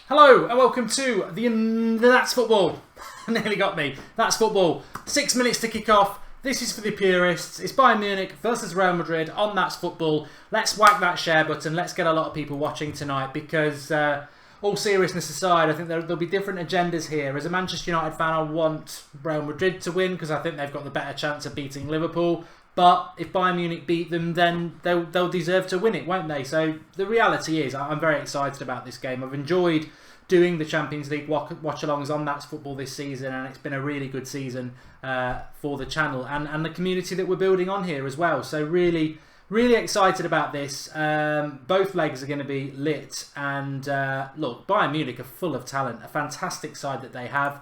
Hello and welcome to the That's Football. Nearly got me. That's Football. 6 minutes to kick off. This is for the purists. It's Bayern Munich versus Real Madrid on That's Football. Let's whack that share button. Let's get a lot of people watching tonight because, all seriousness aside, I think there'll be different agendas here. As a Manchester United fan, I want Real Madrid to win because I think they've got the better chance of beating Liverpool. But if Bayern Munich beat them, then they'll deserve to win it, won't they? So the reality is, I'm very excited about this game. I've enjoyed doing the Champions League watch-alongs on That's Football this season, and it's been a really good season for the channel and the community that we're building on here as well. So really, really excited about this. Both legs are going to be lit, and look, Bayern Munich are full of talent, a fantastic side that they have.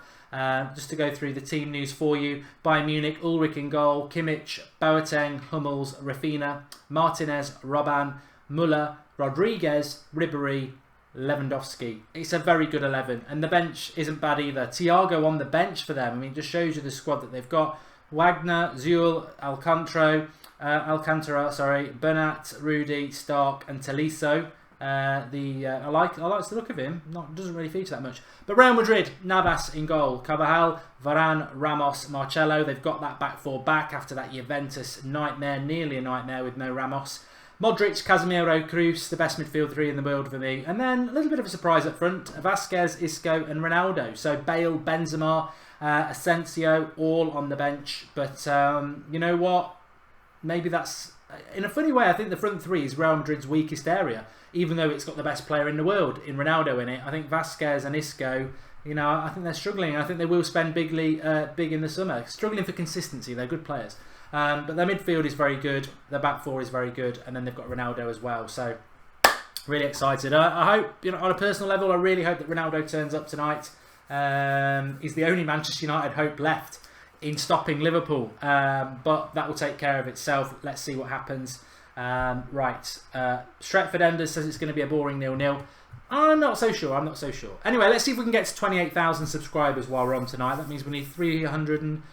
Just to go through the team news for you. Bayern Munich, Ulrich in goal, Kimmich, Boateng, Hummels, Rafinha, Martinez, Robben, Müller, Rodriguez, Ribéry, Lewandowski. It's a very good 11, and the bench isn't bad either. Thiago on the bench for them. I mean, it just shows you the squad that they've got. Wagner, Ucl, Alcantara, Bernat, Rudy, Stark, and Tolisso. I like the look of him. Doesn't really feature that much. But Real Madrid, Navas in goal, Carvajal, Varane, Ramos, Marcelo. They've got that back four back after that Juventus nightmare, nearly a nightmare with no Ramos. Modric, Casemiro, Kroos, the best midfield three in the world for me. And then a little bit of a surprise up front, Vasquez, Isco and Ronaldo. So Bale, Benzema, Asensio, all on the bench. But you know what? Maybe that's, in a funny way, I think the front three is Real Madrid's weakest area. Even though it's got the best player in the world in Ronaldo in it. I think Vasquez and Isco, you know, I think they're struggling. I think they will spend big in the summer. Struggling for consistency. They're good players. But their midfield is very good. Their back four is very good. And then they've got Ronaldo as well. So, really excited. I hope, you know, on a personal level, I really hope that Ronaldo turns up tonight. He's the only Manchester United hope left in stopping Liverpool. But that will take care of itself. Let's see what happens. Stretford Enders says it's going to be a boring 0-0. I'm not so sure. Anyway, let's see if we can get to 28,000 subscribers while we're on tonight. That means we need 300,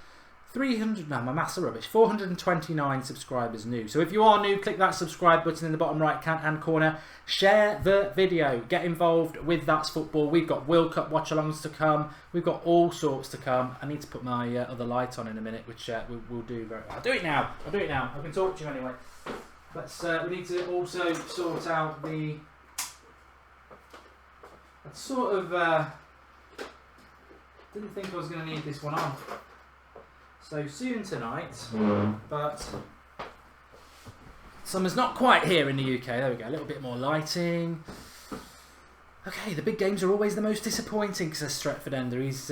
no, my maths are rubbish. 429 subscribers new. So if you are new, click that subscribe button in the bottom right hand corner. Share the video. Get involved with That's Football. We've got World Cup watch-alongs to come. We've got all sorts to come. I need to put my other light on in a minute, which we'll do very well. I'll do it now. I can talk to you anyway. We need to also sort out the didn't think I was going to need this one on so soon tonight, but summer's not quite here in the UK. There we go, a little bit more lighting. Okay, the big games are always the most disappointing, says Stretford Ender. He's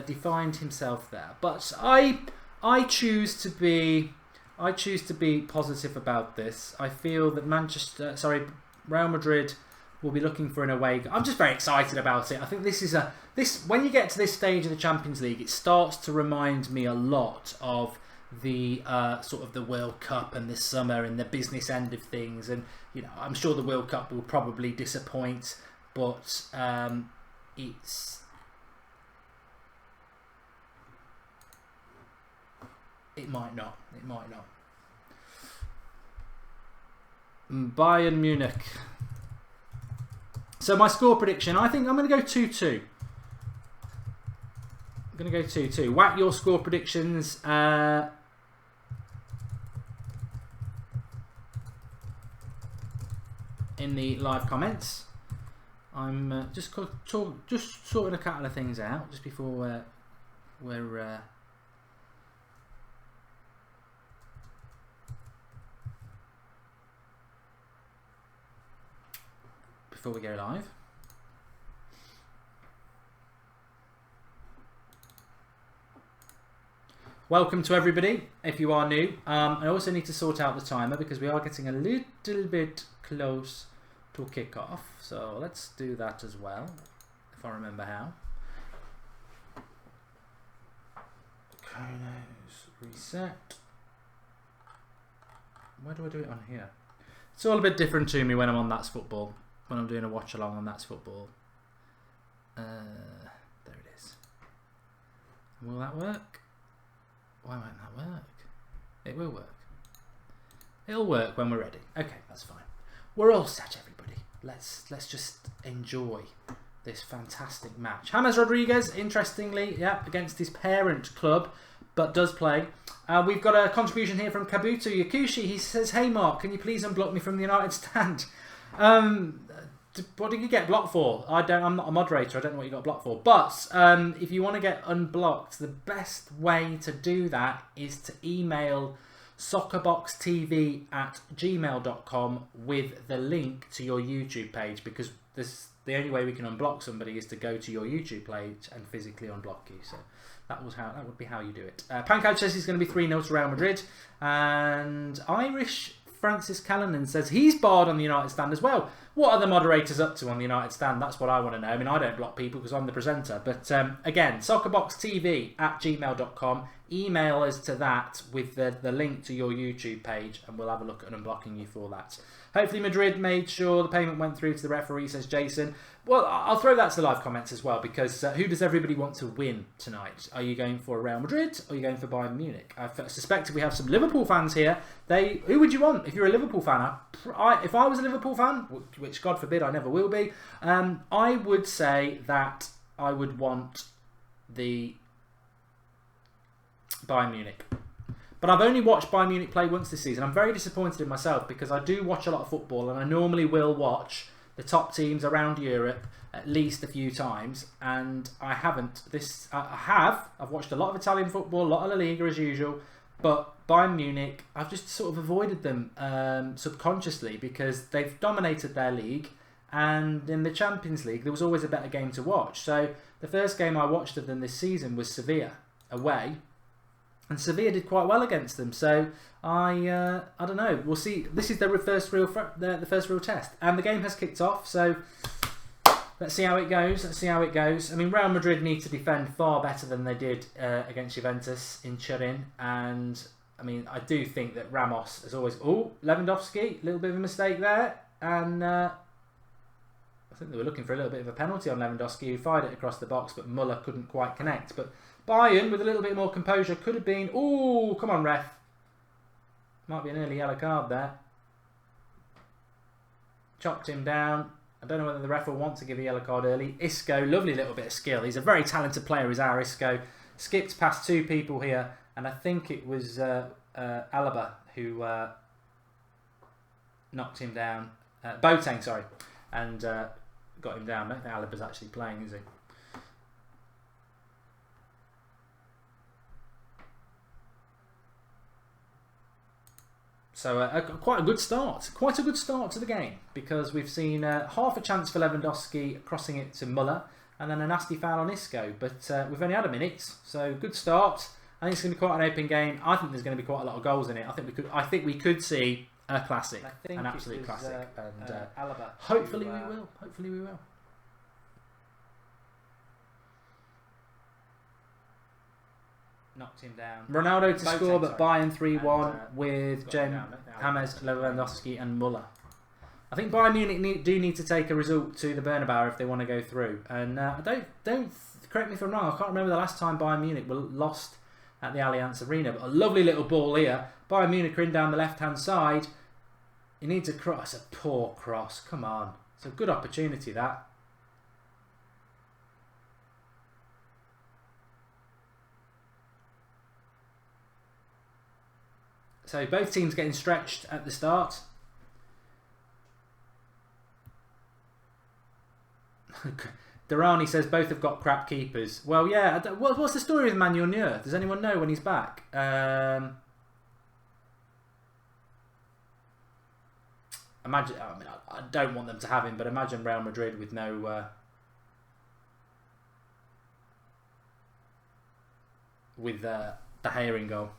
defined himself there, but I choose to be positive about this. I feel that Real Madrid will be looking for an away goal. I'm just very excited about it. I think when you get to this stage of the Champions League, it starts to remind me a lot of the sort of the World Cup and this summer and the business end of things. And you know, I'm sure the World Cup will probably disappoint, but it might not. Bayern Munich. So my score prediction, I think I'm going to go 2-2. Whack your score predictions. In the live comments. I'm just sorting a couple of things out just before we're before we go live. Welcome to everybody, if you are new. I also need to sort out the timer because we are getting a little bit close to kick off. So let's do that as well, if I remember how. Chronos reset. Where do I do it on here? It's all a bit different to me when I'm on That's Football. When I'm doing a watch along on That's Football. There it is. Will that work? Why won't that work? It will work. It'll work when we're ready. Okay, that's fine. We're all set, everybody. Let's just enjoy this fantastic match. James Rodriguez, interestingly, yeah, against his parent club, but does play. We've got a contribution here from Kabuto Yakushi. He says, "Hey Mark, can you please unblock me from the United stand?" What did you get blocked for? I'm not a moderator. I don't know what you got blocked for. But if you want to get unblocked, the best way to do that is to email soccerboxtv@gmail.com with the link to your YouTube page, because the only way we can unblock somebody is to go to your YouTube page and physically unblock you. So that would be how you do it. Pancake says he's going to be 3-0 to Real Madrid, and Irish Francis Callanan says he's barred on the United stand as well. What are the moderators up to on the United stand? That's what I want to know. I mean, I don't block people because I'm the presenter. But again, soccerboxtv@gmail.com. Email us to that with the link to your YouTube page, and we'll have a look at unblocking you for that. Hopefully Madrid made sure the payment went through to the referee, says Jason. Well, I'll throw that to the live comments as well, because who does everybody want to win tonight? Are you going for Real Madrid, or are you going for Bayern Munich? I suspect we have some Liverpool fans here. Who would you want if you're a Liverpool fan? If I was a Liverpool fan, which God forbid I never will be, I would say that I would want the Bayern Munich. But I've only watched Bayern Munich play once this season. I'm very disappointed in myself, because I do watch a lot of football, and I normally will watch the top teams around Europe at least a few times, and I haven't. I've watched a lot of Italian football, a lot of La Liga as usual, but Bayern Munich, I've just sort of avoided them subconsciously, because they've dominated their league, and in the Champions League there was always a better game to watch. So the first game I watched of them this season was Sevilla away, and Sevilla did quite well against them. So I don't know. We'll see. This is the first real test, and the game has kicked off. So let's see how it goes. I mean, Real Madrid need to defend far better than they did against Juventus in Turin, and I mean, I do think that Ramos has always. Oh, Lewandowski, a little bit of a mistake there, and I think they were looking for a little bit of a penalty on Lewandowski, who fired it across the box, but Muller couldn't quite connect. But Bayern, with a little bit more composure, could have been... Oh, come on, ref. Might be an early yellow card there. Chopped him down. I don't know whether the ref will want to give a yellow card early. Isco, lovely little bit of skill. He's a very talented player, is our Isco. Skipped past two people here, and I think it was Alaba who knocked him down. Boateng, sorry. And got him down. I don't think Alaba's actually playing, is he? So quite a good start to the game, because we've seen half a chance for Lewandowski crossing it to Muller, and then a nasty foul on Isco. But we've only had a minute, so good start. I think it's going to be quite an open game. I think there's going to be quite a lot of goals in it. I think we could see a classic, an absolute classic, and Alaba, hopefully we will. Hopefully we will. Knocked him down. Ronaldo to score, but Bayern 3-1 with James Lewandowski and Muller. I think Bayern Munich do need to take a result to the Bernabeu if they want to go through. And don't correct me if I'm wrong. I can't remember the last time Bayern Munich were lost at the Allianz Arena. But a lovely little ball here. Bayern Munich are in down the left-hand side. He needs a cross. A poor cross. Come on. It's a good opportunity, that. So both teams getting stretched at the start. Durrani says both have got crap keepers. Well, yeah. What's the story with Manuel Neuer? Does anyone know when he's back? Imagine. I mean, I don't want them to have him, but imagine Real Madrid with no. With the Gea in goal.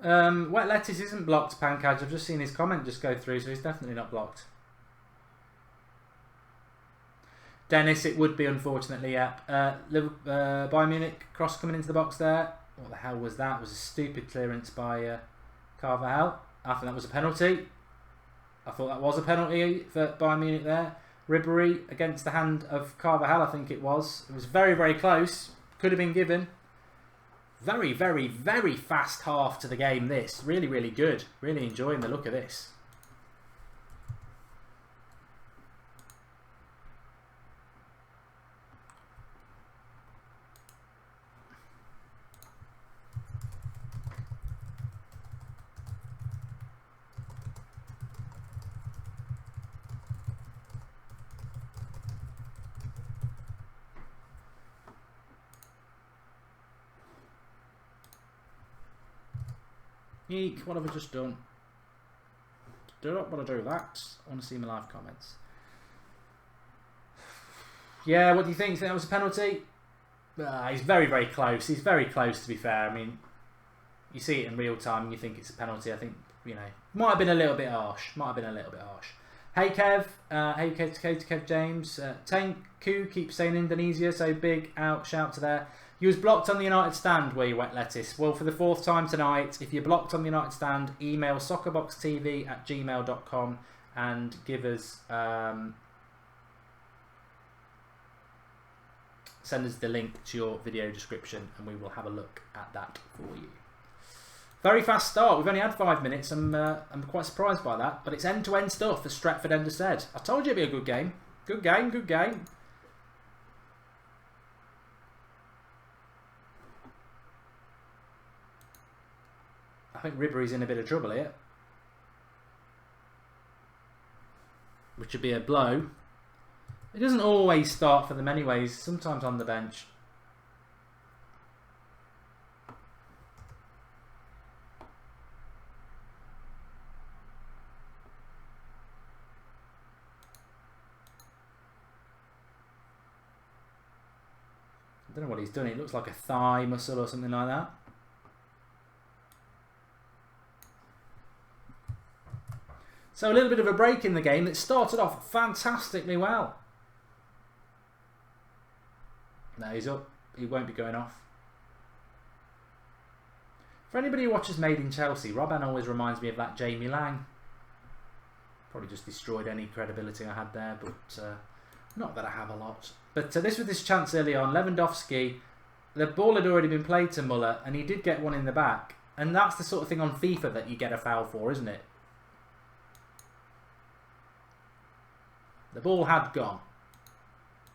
Wet Lettuce isn't blocked, Pancage. I've just seen his comment just go through, so he's definitely not blocked. Dennis, it would be, unfortunately, yeah. Bayern Munich cross coming into the box there. What the hell was that? It was a stupid clearance by Carvajal. I think that was a penalty. I thought that was a penalty for Bayern Munich there. Ribéry against the hand of Carvajal, I think it was. It was very, very close. Could have been given. Very, very, very fast half to the game this. Really, really good. Really enjoying the look of this. Eek, what have I just done? Do not want to do that. I want to see my live comments. Yeah, what do you think? Think that was a penalty? He's very, very close. He's very close, to be fair. I mean, you see it in real time and you think it's a penalty. I think, you know, might have been a little bit harsh. Might have been a little bit harsh. Hey Kev, Kev James. Tank Koo keeps saying Indonesia, so big out shout to there. You was blocked on the United stand, were you, Wet Lettuce? Well, for the 4th time tonight, if you're blocked on the United stand, email soccerboxtv@gmail.com and give us send us the link to your video description and we will have a look at that for you. Very fast start. We've only had 5 minutes. I'm quite surprised by that, but it's end-to-end stuff, as Stretford Ender said. I told you it'd be a good game. Good game, good game. I think Ribery's in a bit of trouble here, which would be a blow. It doesn't always start for them anyways, sometimes on the bench. I don't know what he's done. It looks like a thigh muscle or something like that. So a little bit of a break in the game that started off fantastically well. No, he's up. He won't be going off. For anybody who watches Made in Chelsea, Robben always reminds me of that Jamie Lang. Probably just destroyed any credibility I had there, but not that I have a lot. But this was this chance early on. Lewandowski, the ball had already been played to Muller, and he did get one in the back. And that's the sort of thing on FIFA that you get a foul for, isn't it? The ball had gone.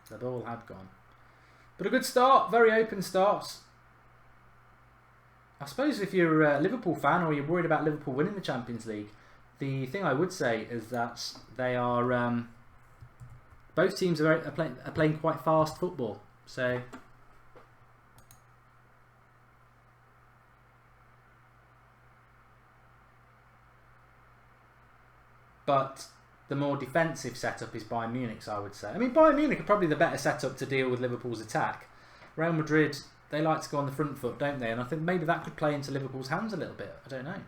The ball had gone. But a good start, very open start. I suppose if you're a Liverpool fan or you're worried about Liverpool winning the Champions League, the thing I would say is that they are both teams are playing quite fast football. So but the more defensive setup is Bayern Munich's, I would say. I mean, Bayern Munich are probably the better setup to deal with Liverpool's attack. Real Madrid, they like to go on the front foot, don't they? And I think maybe that could play into Liverpool's hands a little bit. I don't know.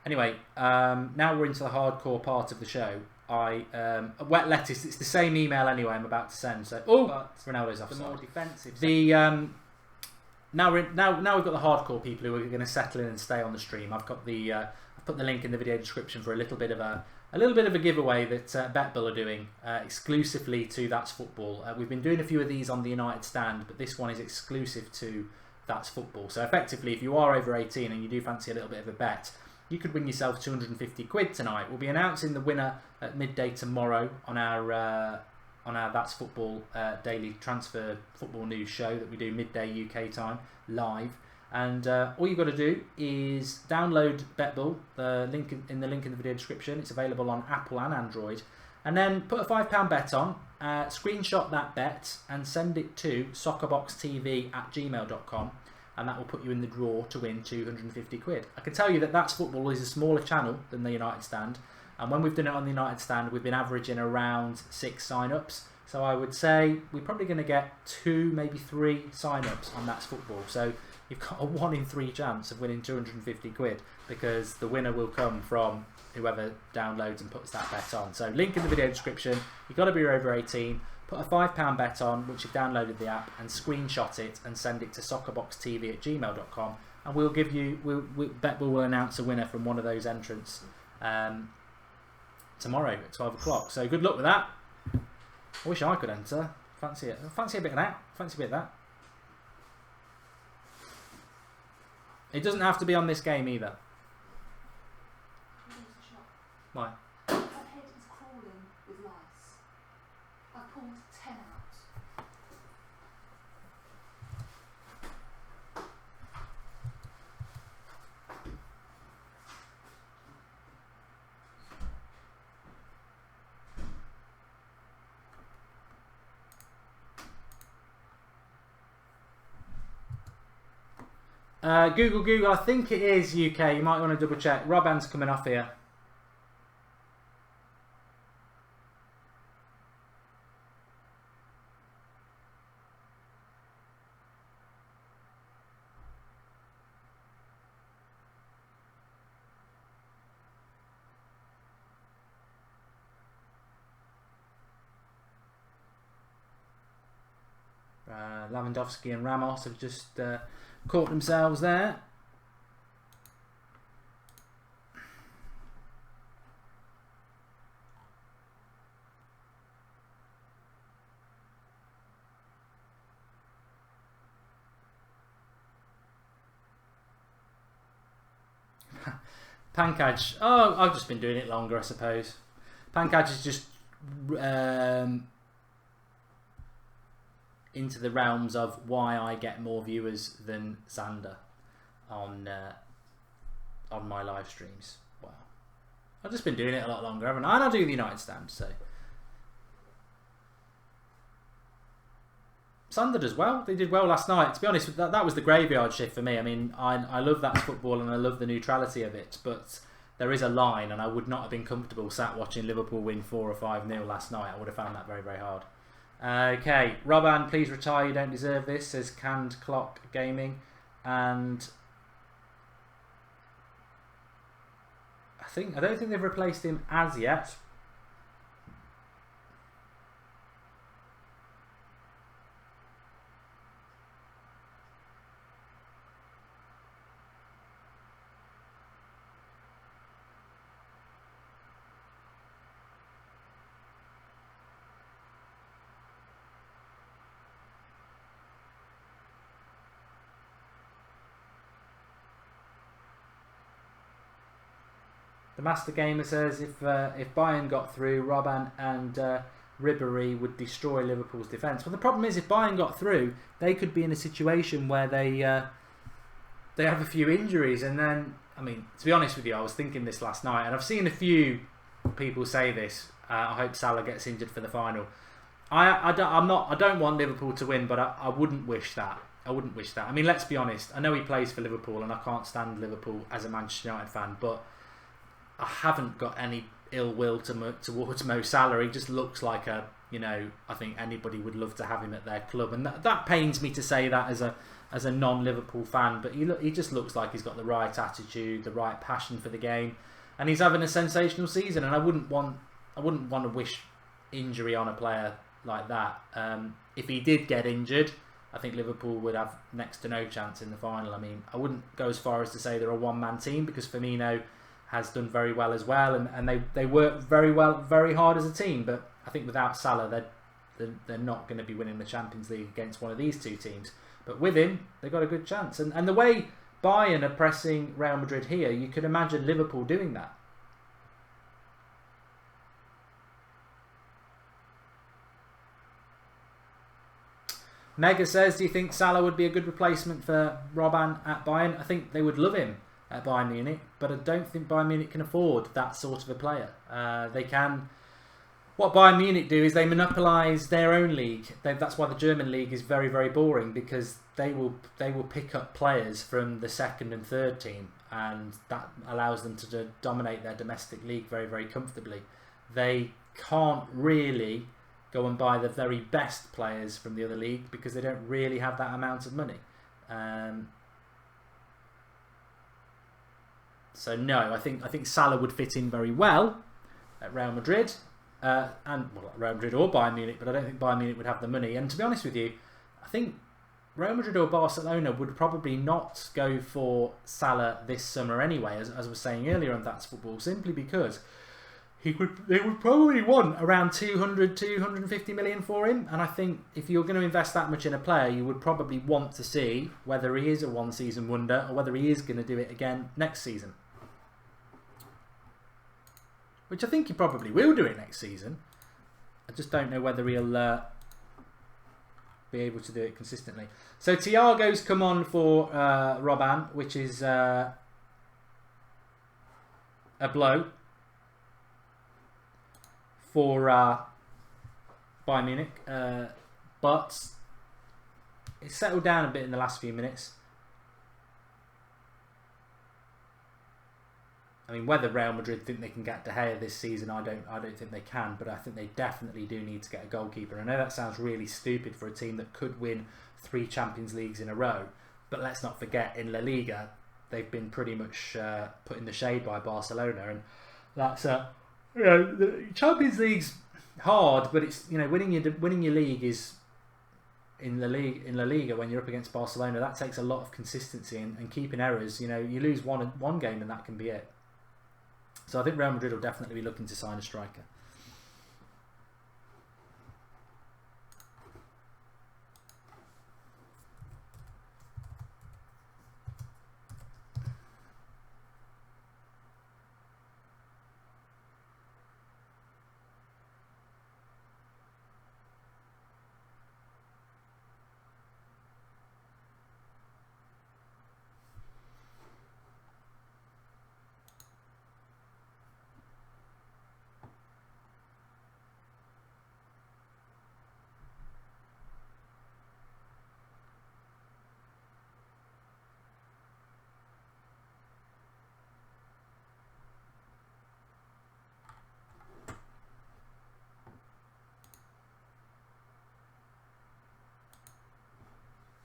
Anyway, now we're into the hardcore part of the show. Wet Lettuce, it's the same email anyway I'm about to send. So, Ronaldo's offside. The more defensive. Now we've got the hardcore people who are going to settle in and stay on the stream. I've got the I've put the link in the video description for a little bit of a giveaway that BetBull are doing exclusively to That's Football. We've been doing a few of these on the United stand, but this one is exclusive to That's Football. So effectively, if you are over 18 and you do fancy a little bit of a bet, you could win yourself 250 quid tonight. We'll be announcing the winner at midday tomorrow on our That's Football daily transfer football news show that we do midday UK time live. And all you've got to do is download BetBull, the link in the video description. It's available on Apple and Android. And then put a £5 bet on, screenshot that bet and send it to soccerboxtv@gmail.com. And that will put you in the draw to win 250 quid. I can tell you that That's Football is a smaller channel than the United Stand. And when we've done it on the United Stand, we've been averaging around 6 sign-ups. So I would say we're probably going to get 2, maybe 3 sign-ups on That's Football. So you've got a 1 in 3 chance of winning 250 quid because the winner will come from whoever downloads and puts that bet on. So link in the video description. You've got to be over 18. Put a £5 bet on once you've downloaded the app and screenshot it and send it to soccerboxtv@gmail.com. And we'll give you, BetBull will announce a winner from one of those entrants tomorrow at 12 o'clock. So good luck with that. I wish I could enter. Fancy it. Fancy a bit of that. Fancy a bit of that. It doesn't have to be on this game either. Why? My head is crawling with lice. I've pulled 10 out. Google, I think it is UK. You might want to double check. Robban's coming off here. Lewandowski and Ramos have just caught themselves there. Pankaj. Oh, I've just been doing it longer, I suppose. Pankaj is just into the realms of why I get more viewers than Xander on my live streams. Wow, I've just been doing it a lot longer, haven't I? And I do the United stand, so Xander does well. They did well last night. To be honest, that was the graveyard shift for me. I mean, I love that football and I love the neutrality of it, but there is a line, and I would not have been comfortable sat watching Liverpool win 4 or 5-0 last night. I would have found that very, very hard. Okay, Robban, please retire. You don't deserve this, says Canned Clock Gaming. And I don't think they've replaced him as yet. The Master Gamer says if Bayern got through, Robban and Ribéry would destroy Liverpool's defence. Well, the problem is if Bayern got through, they could be in a situation where they have a few injuries, and then, I mean, to be honest with you, I was thinking this last night, and I've seen a few people say this. I hope Salah gets injured for the final. I don't want Liverpool to win, but I wouldn't wish that. I wouldn't wish that. I mean, let's be honest. I know he plays for Liverpool, and I can't stand Liverpool as a Manchester United fan, but I haven't got any ill will towards Mo Salah. He just looks like I think anybody would love to have him at their club, and that pains me to say that as a non-Liverpool fan. But he just looks like he's got the right attitude, the right passion for the game, and he's having a sensational season. And I wouldn't want to wish injury on a player like that. If he did get injured, I think Liverpool would have next to no chance in the final. I mean, I wouldn't go as far as to say they're a one-man team, because Firmino has done very well as well, and they work very well, very hard as a team. But I think without Salah, they're not going to be winning the Champions League against one of these two teams. But with him, they've got a good chance. And the way Bayern are pressing Real Madrid here, you could imagine Liverpool doing that. Mega says, do you think Salah would be a good replacement for Robban at Bayern? I think they would love him at Bayern Munich, but I don't think Bayern Munich can afford that sort of a player. They can. What Bayern Munich do is they monopolise their own league. That's why the German league is very, very boring, because they will pick up players from the second and third team, and that allows them to dominate their domestic league very, very comfortably. They can't really go and buy the very best players from the other league because they don't really have that amount of money. So no, I think Salah would fit in very well at Real Madrid, and Real Madrid or Bayern Munich, but I don't think Bayern Munich would have the money. And to be honest with you, I think Real Madrid or Barcelona would probably not go for Salah this summer anyway, as I was saying earlier on That's Football, simply because they would probably want around 200, 250 million for him. And I think if you're going to invest that much in a player, you would probably want to see whether he is a one-season wonder or whether he is going to do it again next season. Which I think he probably will do it next season. I just don't know whether he'll be able to do it consistently. So Thiago's come on for Robben, which is a blow for Bayern Munich, but it settled down a bit in the last few minutes. I mean, whether Real Madrid think they can get De Gea this season, I don't think they can, but I think they definitely do need to get a goalkeeper. I know that sounds really stupid for a team that could win 3 Champions Leagues in a row, but let's not forget in La Liga they've been pretty much put in the shade by Barcelona, and that's the Champions League's hard, but it's winning your league is in La Liga when you're up against Barcelona. That takes a lot of consistency and keeping errors. You lose one game and that can be it. So I think Real Madrid will definitely be looking to sign a striker.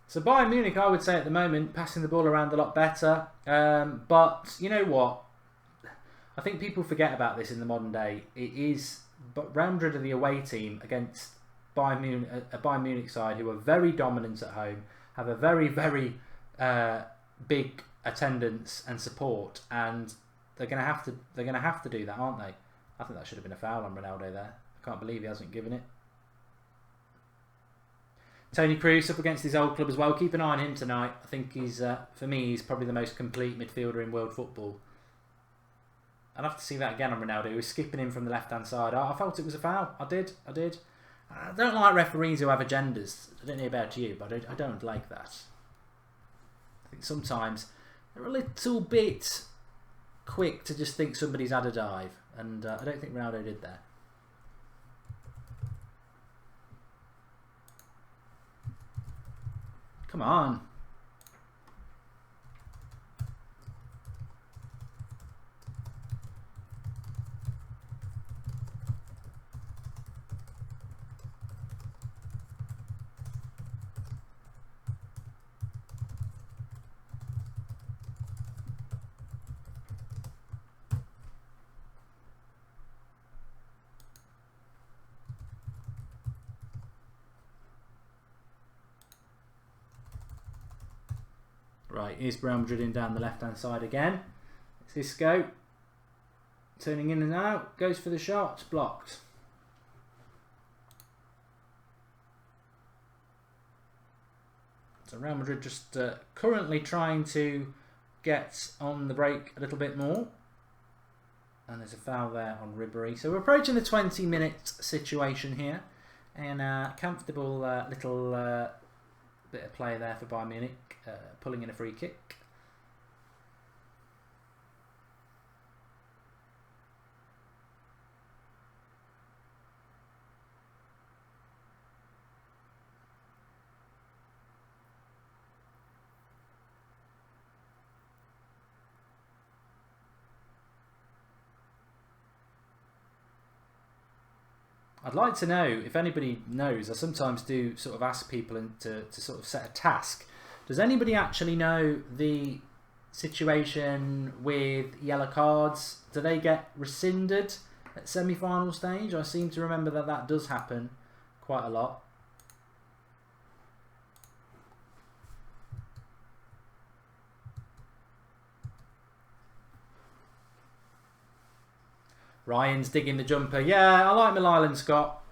So Bayern Munich, I would say at the moment, passing the ball around a lot better. But you know what? I think people forget about this in the modern day. But Real Madrid are the away team against Bayern Munich, a Bayern Munich side who are very dominant at home, have a very, very big attendance and support, and they're going to have to do that, aren't they? I think that should have been a foul on Ronaldo there. I can't believe he hasn't given it. Toni Kroos up against his old club as well. Keep an eye on him tonight. I think he's, for me, he's probably the most complete midfielder in world football. I'd have to see that again on Ronaldo. He was skipping him from the left-hand side. I felt it was a foul. I did. I don't like referees who have agendas. I don't know about you, but I don't like that. I think sometimes they're a little bit quick to just think somebody's had a dive. And I don't think Ronaldo did there. Come on. Right, here's Real Madrid in down the left-hand side again. It's Isco. Turning in and out. Goes for the shot. It's blocked. So Real Madrid just currently trying to get on the break a little bit more. And there's a foul there on Ribery. So we're approaching the 20-minute situation here. And a comfortable little bit of play there for Bayern Munich. Pulling in a free kick. I'd like to know if anybody knows. I sometimes do sort of ask people to sort of set a task. Does anybody actually know the situation with yellow cards? Do they get rescinded at semi-final stage? I seem to remember that does happen quite a lot. Ryan's digging the jumper. Yeah, I like Mill Island Scott.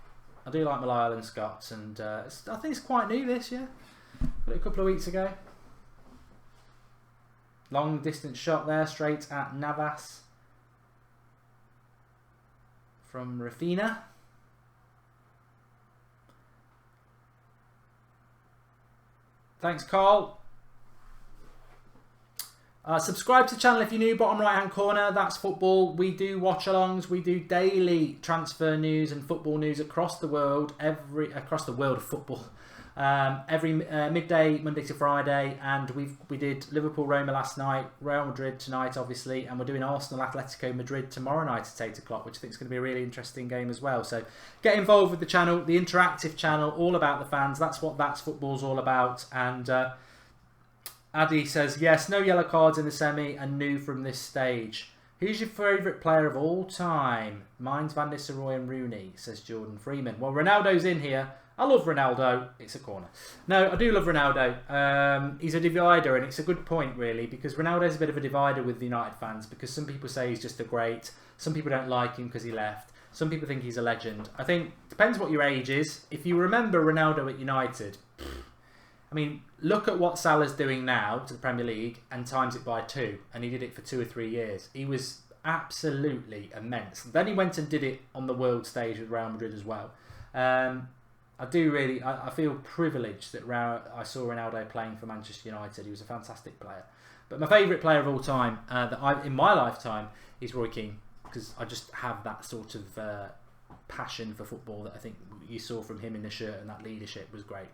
I do like Mill Island Scott, and I think it's quite new this year. Got it a couple of weeks ago. Long distance shot there, straight at Navas from Rafina. Thanks, Carl. Subscribe to the channel if you're new. Bottom right hand corner, that's football. We do watch alongs. We do daily transfer news and football news across the world. Across the world of football. Every midday, Monday to Friday, and we did Liverpool Roma last night, Real Madrid tonight, obviously, and we're doing Arsenal Atletico Madrid tomorrow night at 8 o'clock, which I think is going to be a really interesting game as well. So get involved with the channel, the interactive channel, all about the fans. That's what That's Football's all about. And Addy says, yes, no yellow cards in the semi and new from this stage. Who's your favourite player of all time? Mine's Van Nistelrooy and Rooney, says Jordan Freeman. Well, Ronaldo's in here. I love Ronaldo. It's a corner. No, I do love Ronaldo. He's a divider, and it's a good point, really, because Ronaldo's a bit of a divider with the United fans, because some people say he's just a great. Some people don't like him because he left. Some people think he's a legend. I think depends what your age is. If you remember Ronaldo at United, I mean, look at what Salah's doing now to the Premier League and times it by 2, and he did it for 2 or 3 years. He was absolutely immense. Then he went and did it on the world stage with Real Madrid as well. I feel privileged that I saw Ronaldo playing for Manchester United. He was a fantastic player. But my favourite player of all time, in my lifetime, is Roy Keane, because I just have that sort of passion for football that I think you saw from him in the shirt, and that leadership was great.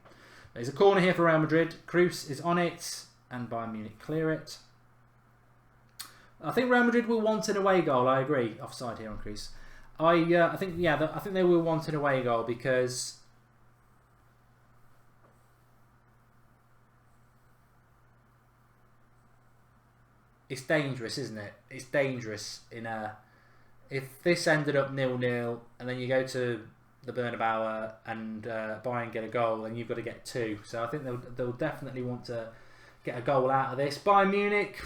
There's a corner here for Real Madrid. Kroos is on it, and Bayern Munich clear it. I think Real Madrid will want an away goal. I agree. Offside here on Kroos. I think they will want an away goal because it's dangerous, isn't it? It's dangerous if this ended up 0-0 and then you go to the Bernabeu and Bayern get a goal, then you've got to get 2. So I think they'll definitely want to get a goal out of this. Bayern Munich,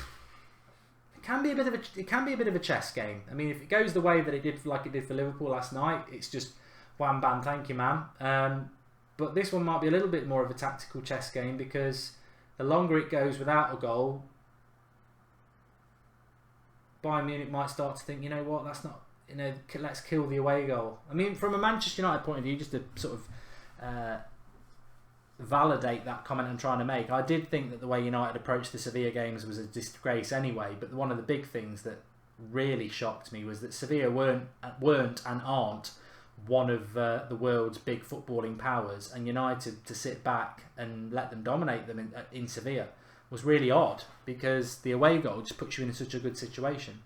it can be a bit of a chess game. I mean, if it goes the way that it did, like it did for Liverpool last night, it's just wham bam, thank you, man. But this one might be a little bit more of a tactical chess game, because the longer it goes without a goal, Bayern Munich might start to think, you know what, that's not, let's kill the away goal. I mean, from a Manchester United point of view, just to sort of validate that comment I'm trying to make, I did think that the way United approached the Sevilla games was a disgrace anyway, but one of the big things that really shocked me was that Sevilla weren't and aren't one of the world's big footballing powers, and United to sit back and let them dominate them in Sevilla was really odd, because the away goal just puts you in such a good situation.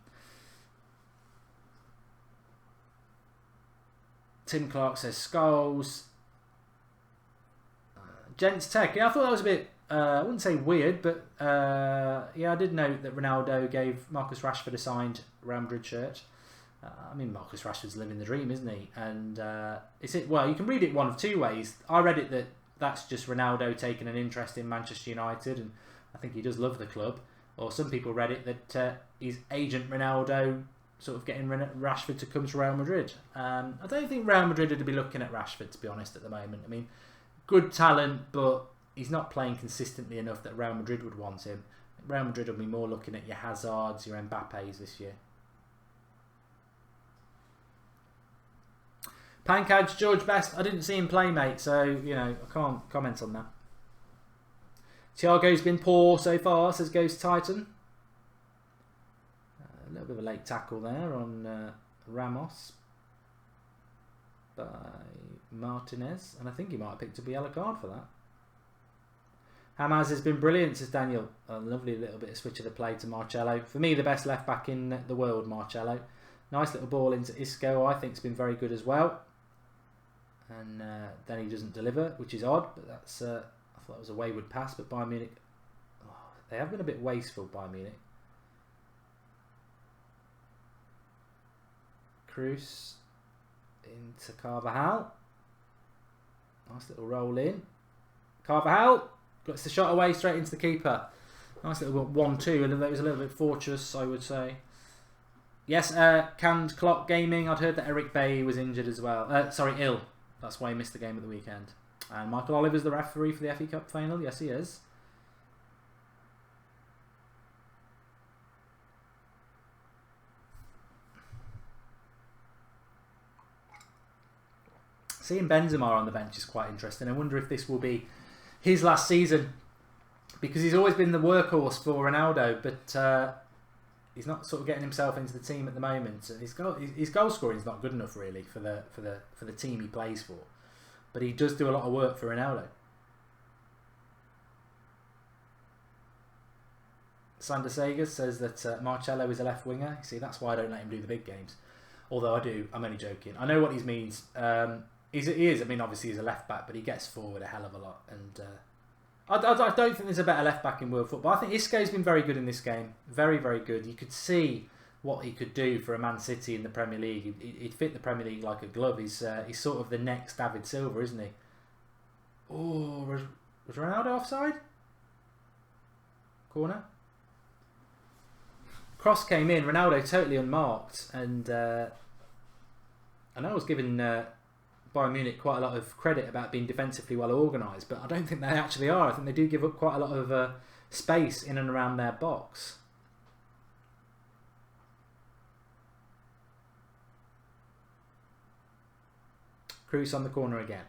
Tim Clark says Scholes. Gents Tech. Yeah, I thought that was a bit, I wouldn't say weird, but yeah, I did note that Ronaldo gave Marcus Rashford a signed Real Madrid shirt. I mean, Marcus Rashford's living the dream, isn't he? And well, you can read it one of 2 ways. I read it that that's just Ronaldo taking an interest in Manchester United, and I think he does love the club. Or some people read it that his agent Ronaldo sort of getting Rashford to come to Real Madrid. I don't think Real Madrid would be looking at Rashford, to be honest, at the moment. I mean, good talent, but he's not playing consistently enough that Real Madrid would want him. Real Madrid will be more looking at your Hazards, your Mbappes this year. Pankaj, George Best, I didn't see him play, mate, so, I can't comment on that. Thiago's been poor so far, says Ghost Titan. A little bit of a late tackle there on Ramos by Martinez, and I think he might have picked up a yellow card for that. Hammaz has been brilliant, says Daniel. A lovely little bit of switch of the play to Marcelo. For me, the best left back in the world, Marcelo. Nice little ball into Isco, I think has been very good as well. And then he doesn't deliver, which is odd, but that's I thought it was a wayward pass. But Bayern Munich, they have been a bit wasteful, Bayern Munich. Kroos into Carvajal. Nice little roll in. Carvajal gets the shot away straight into the keeper. Nice little 1-2. It was a little bit fortuitous, I would say. Yes, Canned Clock Gaming. I'd heard that Eric Bailly was injured as well. Sorry, ill. That's why he missed the game at the weekend. And Michael Oliver's the referee for the FA Cup final. Yes, he is. Seeing Benzema on the bench is quite interesting. I wonder if this will be his last season, because he's always been the workhorse for Ronaldo, but he's not sort of getting himself into the team at the moment. His goal scoring is not good enough really for the team he plays for, but he does do a lot of work for Ronaldo. Sander Sagers says that Marcelo is a left winger. See, that's why I don't let him do the big games. Although I do, I'm only joking. I know what he means. He is. I mean, obviously he's a left back, but he gets forward a hell of a lot. And I don't think there's a better left back in world football. I think Isco's been very good in this game. Very, very good. You could see what he could do for a Man City in the Premier League. He'd fit the Premier League like a glove. He's sort of the next David Silva, isn't he? Oh, was Ronaldo offside? Corner. Cross came in. Ronaldo totally unmarked, and I know I was giving Bayern Munich quite a lot of credit about being defensively well organised, but I don't think they actually are. I think they do give up quite a lot of space in and around their box. Cruz on the corner again.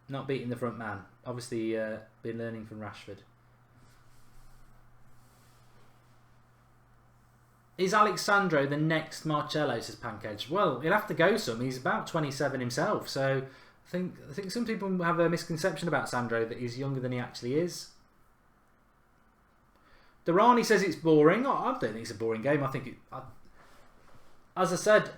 Not beating the front man. Obviously been learning from Rashford. Is Alexandro the next Marcelo, says Pankage? Well, he'll have to go some. He's about 27 himself, so I think some people have a misconception about Sandro that he's younger than he actually is. Durrani says it's boring. I don't think it's a boring game. I think as I said,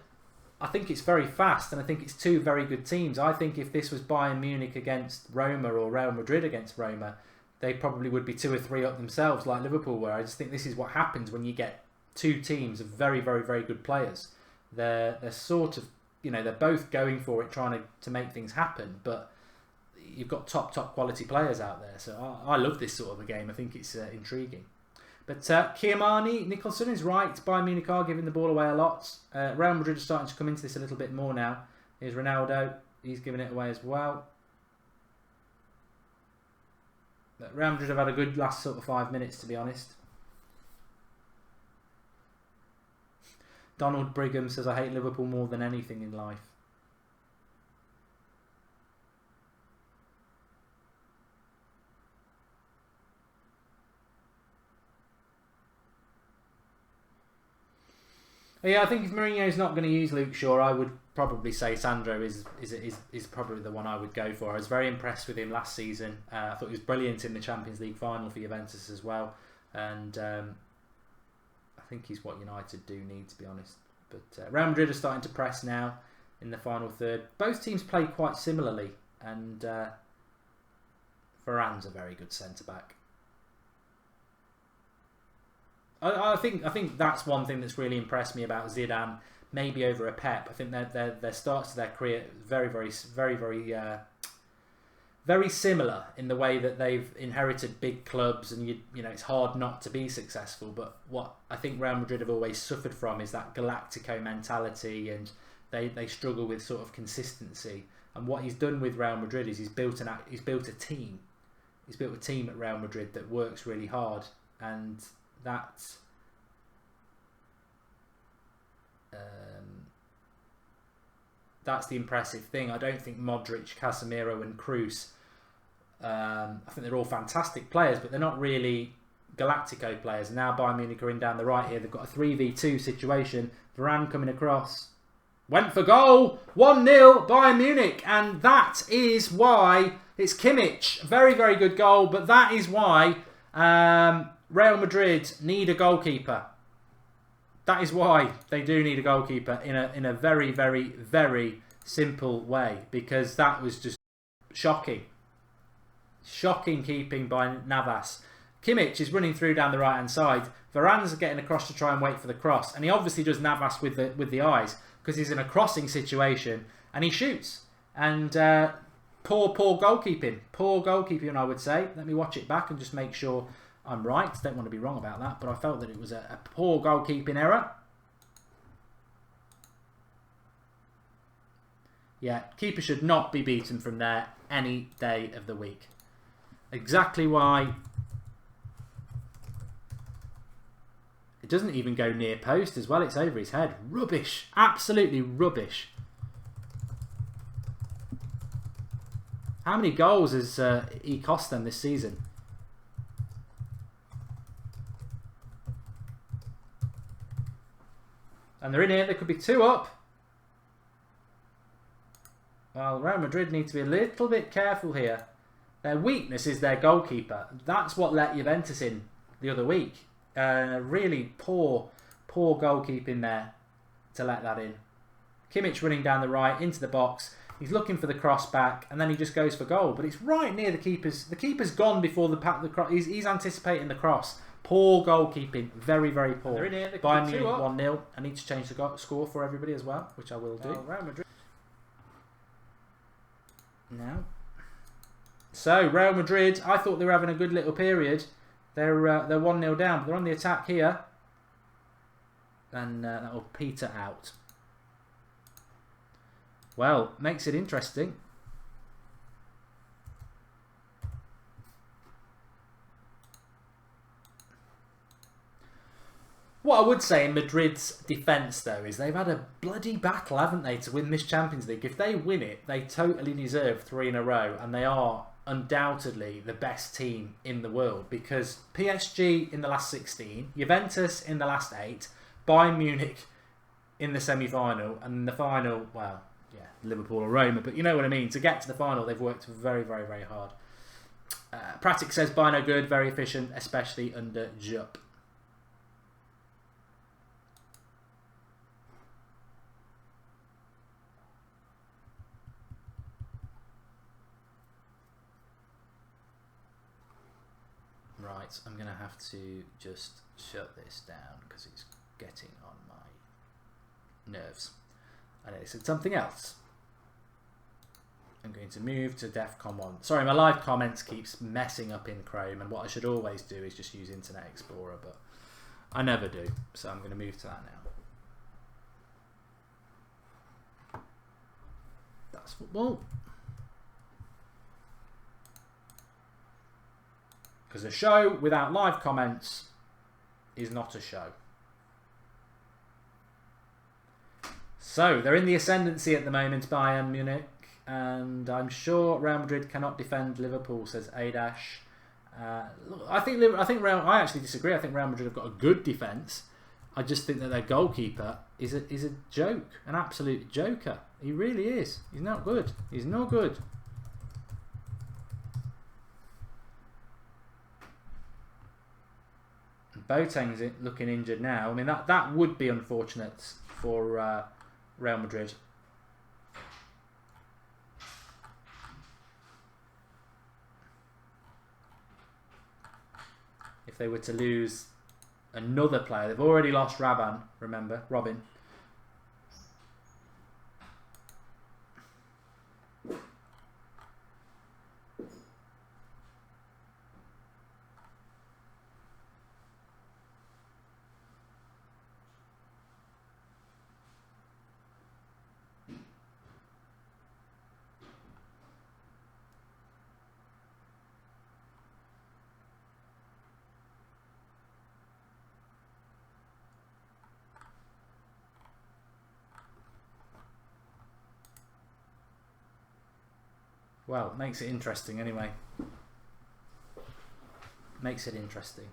I think it's very fast, and I think it's two very good teams. I think if this was Bayern Munich against Roma or Real Madrid against Roma, they probably would be 2 or 3 up themselves, like Liverpool were. I just think this is what happens when you get two teams of very, very, very good players. They're sort of, you know, they're both going for it, trying to make things happen, but you've got top quality players out there. So I love this sort of a game. I think it's intriguing. But Chiamani Nicholson is right. Bayern Munich are giving the ball away a lot. Real Madrid are starting to come into this a little bit more now. Here's Ronaldo. He's giving it away as well. But Real Madrid have had a good last sort of 5 minutes, to be honest. Donald Brigham says, I hate Liverpool more than anything in life. Yeah, I think if Mourinho's not going to use Luke Shaw, I would probably say Sandro is probably the one I would go for. I was very impressed with him last season. I thought he was brilliant in the Champions League final for Juventus as well. And I think he's what United do need, to be honest. But Real Madrid are starting to press now in the final third. Both teams play quite similarly, and Varane's a very good centre-back. I think that's one thing that's really impressed me about Zidane, maybe over a Pep. I think their starts to their career very similar in the way that they've inherited big clubs, and you know it's hard not to be successful. But what I think Real Madrid have always suffered from is that Galactico mentality, and they struggle with sort of consistency. And what he's done with Real Madrid is he's built a team. He's built a team at Real Madrid that works really hard, and that's the impressive thing. I don't think Modric, Casemiro and Kroos, I think they're all fantastic players, but they're not really Galactico players. Now Bayern Munich are in down the right here. They've got a 3v2 situation. Varane coming across. Went for goal. 1-0 Bayern Munich. And that is why it's Kimmich. Very, very good goal. But that is why Real Madrid need a goalkeeper. That is why they do need a goalkeeper in a very, very, very simple way. Because that was just shocking. Shocking keeping by Navas. Kimmich is running through down the right hand side. Varane's getting across to try and wait for the cross, and he obviously does Navas with the eyes because he's in a crossing situation, and he shoots. And poor goalkeeping. Poor goalkeeping, I would say. Let me watch it back and just make sure I'm right. Don't want to be wrong about that, but I felt that it was a poor goalkeeping error. Yeah, keeper should not be beaten from there any day of the week. Exactly why it doesn't even go near post as well. It's over his head. Rubbish. Absolutely rubbish. How many goals has he cost them this season? And they're in here. There could be 2 up. Well, Real Madrid need to be a little bit careful here. Their weakness is their goalkeeper. That's what let Juventus in the other week. Really poor goalkeeping there to let that in. Kimmich running down the right into the box. He's looking for the cross back, and then he just goes for goal. But it's right near the keeper's. The keeper's gone before the cross. He's anticipating the cross. Poor goalkeeping. Very, very poor. They're in here. Bayern Munich 1-0. I need to change the score for everybody as well, which I will do. Real Madrid. Now. So, Real Madrid, I thought they were having a good little period. They're 1-0 down, but they're on the attack here. And that will peter out. Well, makes it interesting. What I would say in Madrid's defence, though, is they've had a bloody battle, haven't they, to win this Champions League. If they win it, they totally deserve 3 in a row, and they are undoubtedly the best team in the world, because PSG in the last 16, Juventus in the last 8, Bayern Munich in the semi-final, and in the final, well, yeah, Liverpool or Roma, but you know what I mean. To get to the final, they've worked very, very, very hard. Pratic says, Bayern are good, very efficient, especially under Jupp. Right, I'm going to have to just shut this down because it's getting on my nerves. And it said something else. I'm going to move to DEFCON 1. Sorry, my live comments keeps messing up in Chrome, and what I should always do is just use Internet Explorer, but I never do. So I'm going to move to that now. That's football. Because a show without live comments is not a show. So, they're in the ascendancy at the moment, Bayern Munich. And I'm sure Real Madrid cannot defend Liverpool, says Adash. I actually disagree. I think Real Madrid have got a good defence. I just think that their goalkeeper is a joke. An absolute joker. He really is. He's not good. He's no good. Boateng's looking injured now. I mean, that would be unfortunate for Real Madrid. If they were to lose another player. They've already lost Robin. Well, makes it interesting anyway. Makes it interesting.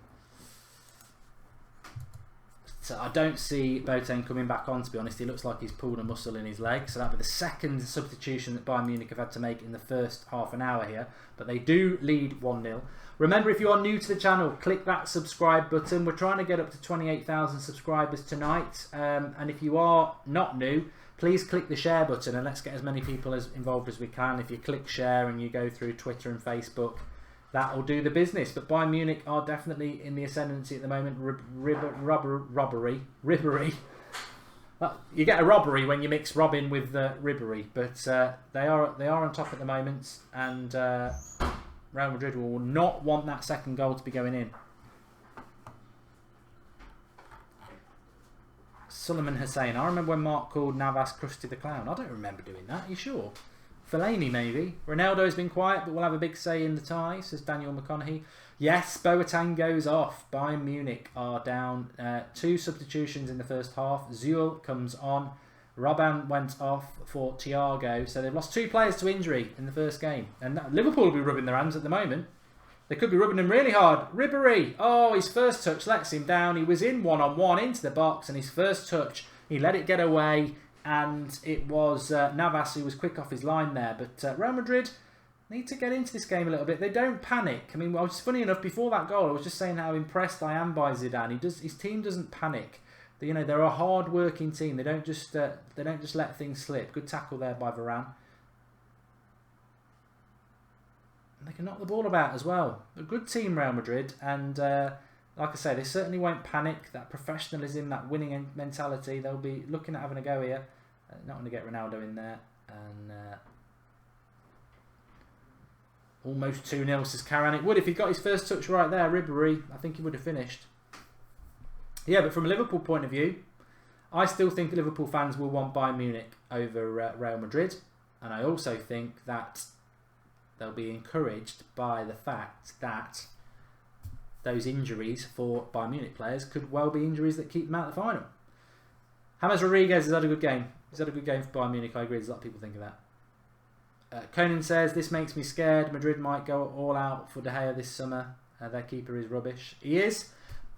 So I don't see Boateng coming back on, to be honest. He looks like he's pulled a muscle in his leg. So that'll be the second substitution that Bayern Munich have had to make in the first half an hour here. But they do lead 1-0. Remember, if you are new to the channel, click that subscribe button. We're trying to get up to 28,000 subscribers tonight. And if you are not new, please click the share button and let's get as many people involved as we can. If you click share and you go through Twitter and Facebook, that will do the business. But Bayern Munich are definitely in the ascendancy at the moment. Robbery. You get a robbery when you mix Robin with Ribéry. But they are on top at the moment. And Real Madrid will not want that second goal to be going in. Suleiman Hussein. I remember when Mark called Navas Krusty the Clown. I don't remember doing that. Are you sure? Fellaini maybe. Ronaldo's been quiet but will have a big say in the tie, says Daniel McConaughey. Yes, Boateng goes off. Bayern Munich are down 2 substitutions in the first half. Ucl comes on. Robben went off for Thiago. So they've lost 2 players to injury in the first game. And Liverpool will be rubbing their hands at the moment. They could be rubbing him really hard. Ribery. Oh, his first touch lets him down. He was in one-on-one into the box. And his first touch, he let it get away. And it was Navas who was quick off his line there. But Real Madrid need to get into this game a little bit. They don't panic. I mean, funny enough, before that goal, I was just saying how impressed I am by Zidane. His team doesn't panic. They're a hard-working team. They don't just let things slip. Good tackle there by Varane. And they can knock the ball about as well. A good team, Real Madrid, and like I say, they certainly won't panic. That professionalism, that winning mentality, they'll be looking at having a go here. Not going to get Ronaldo in there, and almost 2-0, says Karen. It would if he got his first touch right there, Ribery. I think he would have finished. Yeah, but from a Liverpool point of view, I still think Liverpool fans will want Bayern Munich over Real Madrid. And I also think that they'll be encouraged by the fact that those injuries for Bayern Munich players could well be injuries that keep them out of the final. James Rodriguez has had a good game. He's had a good game for Bayern Munich. I agree. There's a lot of people thinking that. Conan says, this makes me scared. Madrid might go all out for De Gea this summer. Their keeper is rubbish. He is.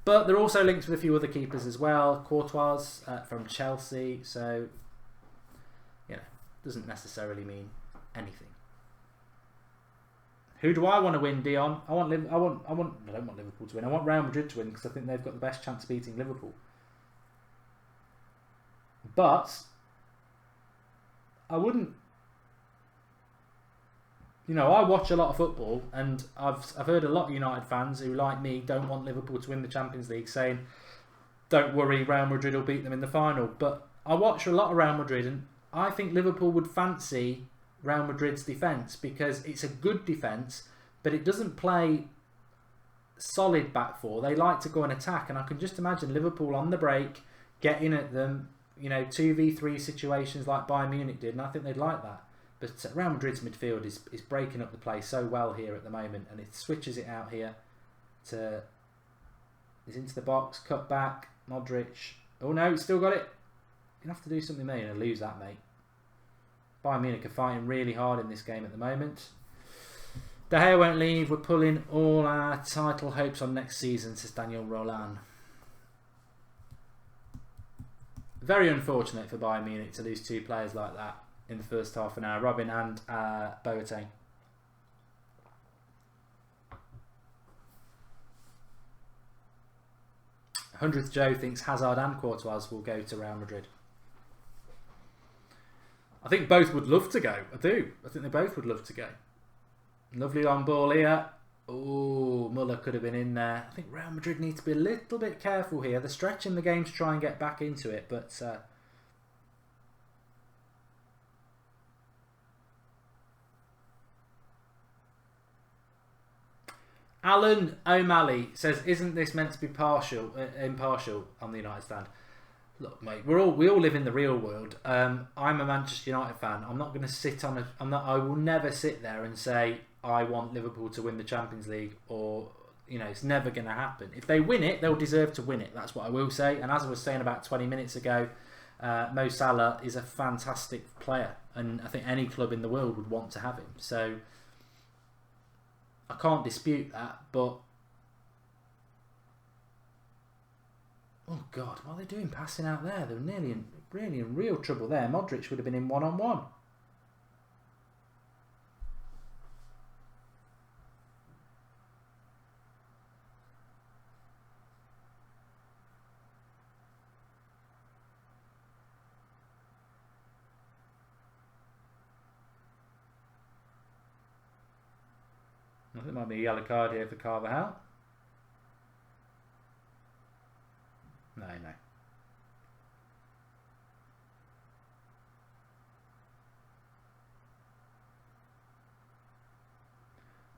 But they're also linked with a few other keepers as well. Courtois from Chelsea. So, doesn't necessarily mean anything. Who do I want to win, Dion? I don't want Liverpool to win. I want Real Madrid to win because I think they've got the best chance of beating Liverpool. But I wouldn't. I watch a lot of football, and I've heard a lot of United fans who, like me, don't want Liverpool to win the Champions League, saying, "Don't worry, Real Madrid will beat them in the final." But I watch a lot of Real Madrid, and I think Liverpool would fancy Real Madrid's defence because it's a good defence, but it doesn't play solid back four. They like to go and attack, and I can just imagine Liverpool on the break getting at them, 2v3 situations like Bayern Munich did, and I think they'd like that. But Real Madrid's midfield is breaking up the play so well here at the moment, and it switches it out here to... He's into the box, cut back, Modric. Oh no, he's still got it. You're going to have to do something there and lose that, mate. Bayern Munich are fighting really hard in this game at the moment. De Gea won't leave. We're pulling all our title hopes on next season, says Daniel Roland. Very unfortunate for Bayern Munich to lose 2 players like that in the first half an hour, Robin and Boateng. '100th Joe thinks Hazard and Courtois will go to Real Madrid. I think both would love to go. I do. I think they both would love to go. Lovely long ball here. Oh, Muller could have been in there. I think Real Madrid need to be a little bit careful here. They're stretching the game to try and get back into it, but... Alan O'Malley says, "Isn't this meant to be impartial on the United stand?" Look, mate, we all live in the real world. I'm a Manchester United fan. I'm not going to sit on I will never sit there and say I want Liverpool to win the Champions League, or it's never going to happen. If they win it, they'll deserve to win it. That's what I will say. And as I was saying about 20 minutes ago, Mo Salah is a fantastic player, and I think any club in the world would want to have him. So I can't dispute that, but... Oh, God, what are they doing passing out there? They were really in real trouble there. Modric would have been in one-on-one. I think there might be a yellow card here for Carvajal. No.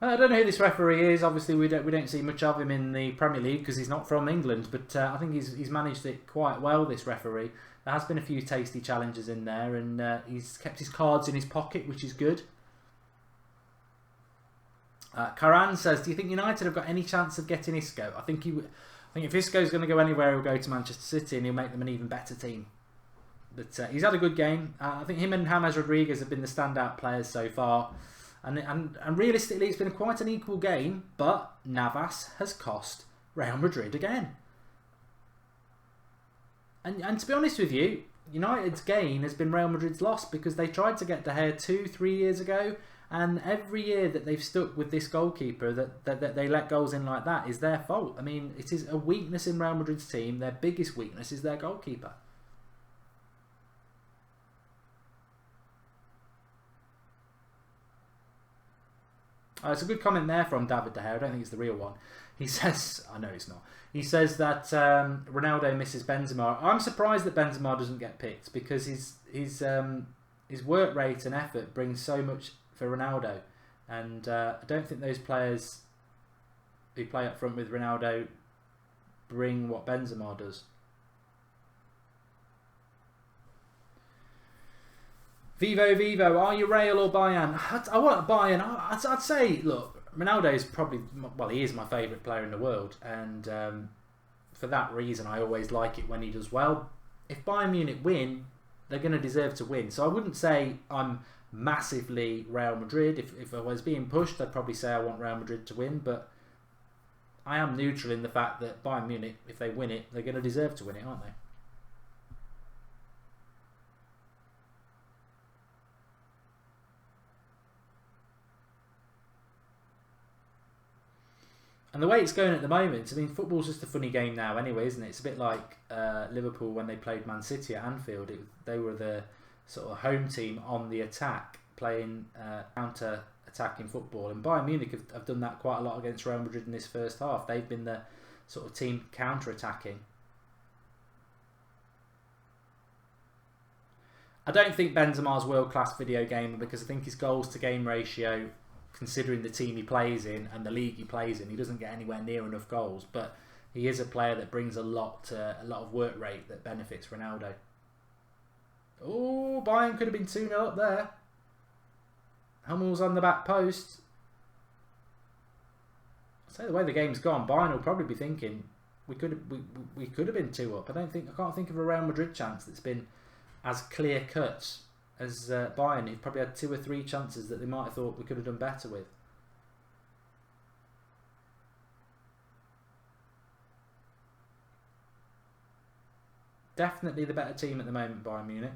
I don't know who this referee is. Obviously, we don't see much of him in the Premier League because he's not from England. But I think he's managed it quite well. This referee. There has been a few tasty challenges in there, and he's kept his cards in his pocket, which is good. Karan says, "Do you think United have got any chance of getting Isco? I think if Isco's going to go anywhere, he'll go to Manchester City, and he'll make them an even better team." But he's had a good game. I think him and James Rodriguez have been the standout players so far. And realistically, it's been quite an equal game, but Navas has cost Real Madrid again. And to be honest with you, United's gain has been Real Madrid's loss because they tried to get De Gea 2-3 years ago, and every year that they've stuck with this goalkeeper that they let goals in like that is their fault. I mean, it is a weakness in Real Madrid's team. Their biggest weakness is their goalkeeper. It's a good comment there from David De Gea. I don't think it's the real one. He says, I know it's not. He says that Ronaldo misses Benzema. I'm surprised that Benzema doesn't get picked because his work rate and effort brings so much for Ronaldo, and I don't think those players who play up front with Ronaldo bring what Benzema does. Vivo, are you Real or Bayern? I want Bayern. I'd say, look, Ronaldo is probably, well, he is my favourite player in the world, and for that reason, I always like it when he does well. If Bayern Munich win, they're going to deserve to win. So I wouldn't say I'm massively Real Madrid. If I was being pushed, I'd probably say I want Real Madrid to win, but I am neutral in the fact that Bayern Munich, if they win it, they're going to deserve to win it, aren't they? And the way it's going at the moment, I mean, football's just a funny game now anyway, isn't it? It's a bit like Liverpool when they played Man City at Anfield. They were the sort of home team on the attack, playing counter-attacking football. And Bayern Munich have done that quite a lot against Real Madrid in this first half. They've been the sort of team counter-attacking. I don't think Benzema's world-class video gamer because I think his goals-to-game ratio, considering the team he plays in and the league he plays in, he doesn't get anywhere near enough goals. But he is a player that brings a lot of work rate that benefits Ronaldo. Oh, Bayern could have been 2-0 up there. Hummel's on the back post. I'd say the way the game's gone, Bayern will probably be thinking we could have been 2 up. I can't think of a Real Madrid chance that's been as clear cut as Bayern. He'd probably had 2 or 3 chances that they might have thought we could have done better with. Definitely the better team at the moment, Bayern Munich.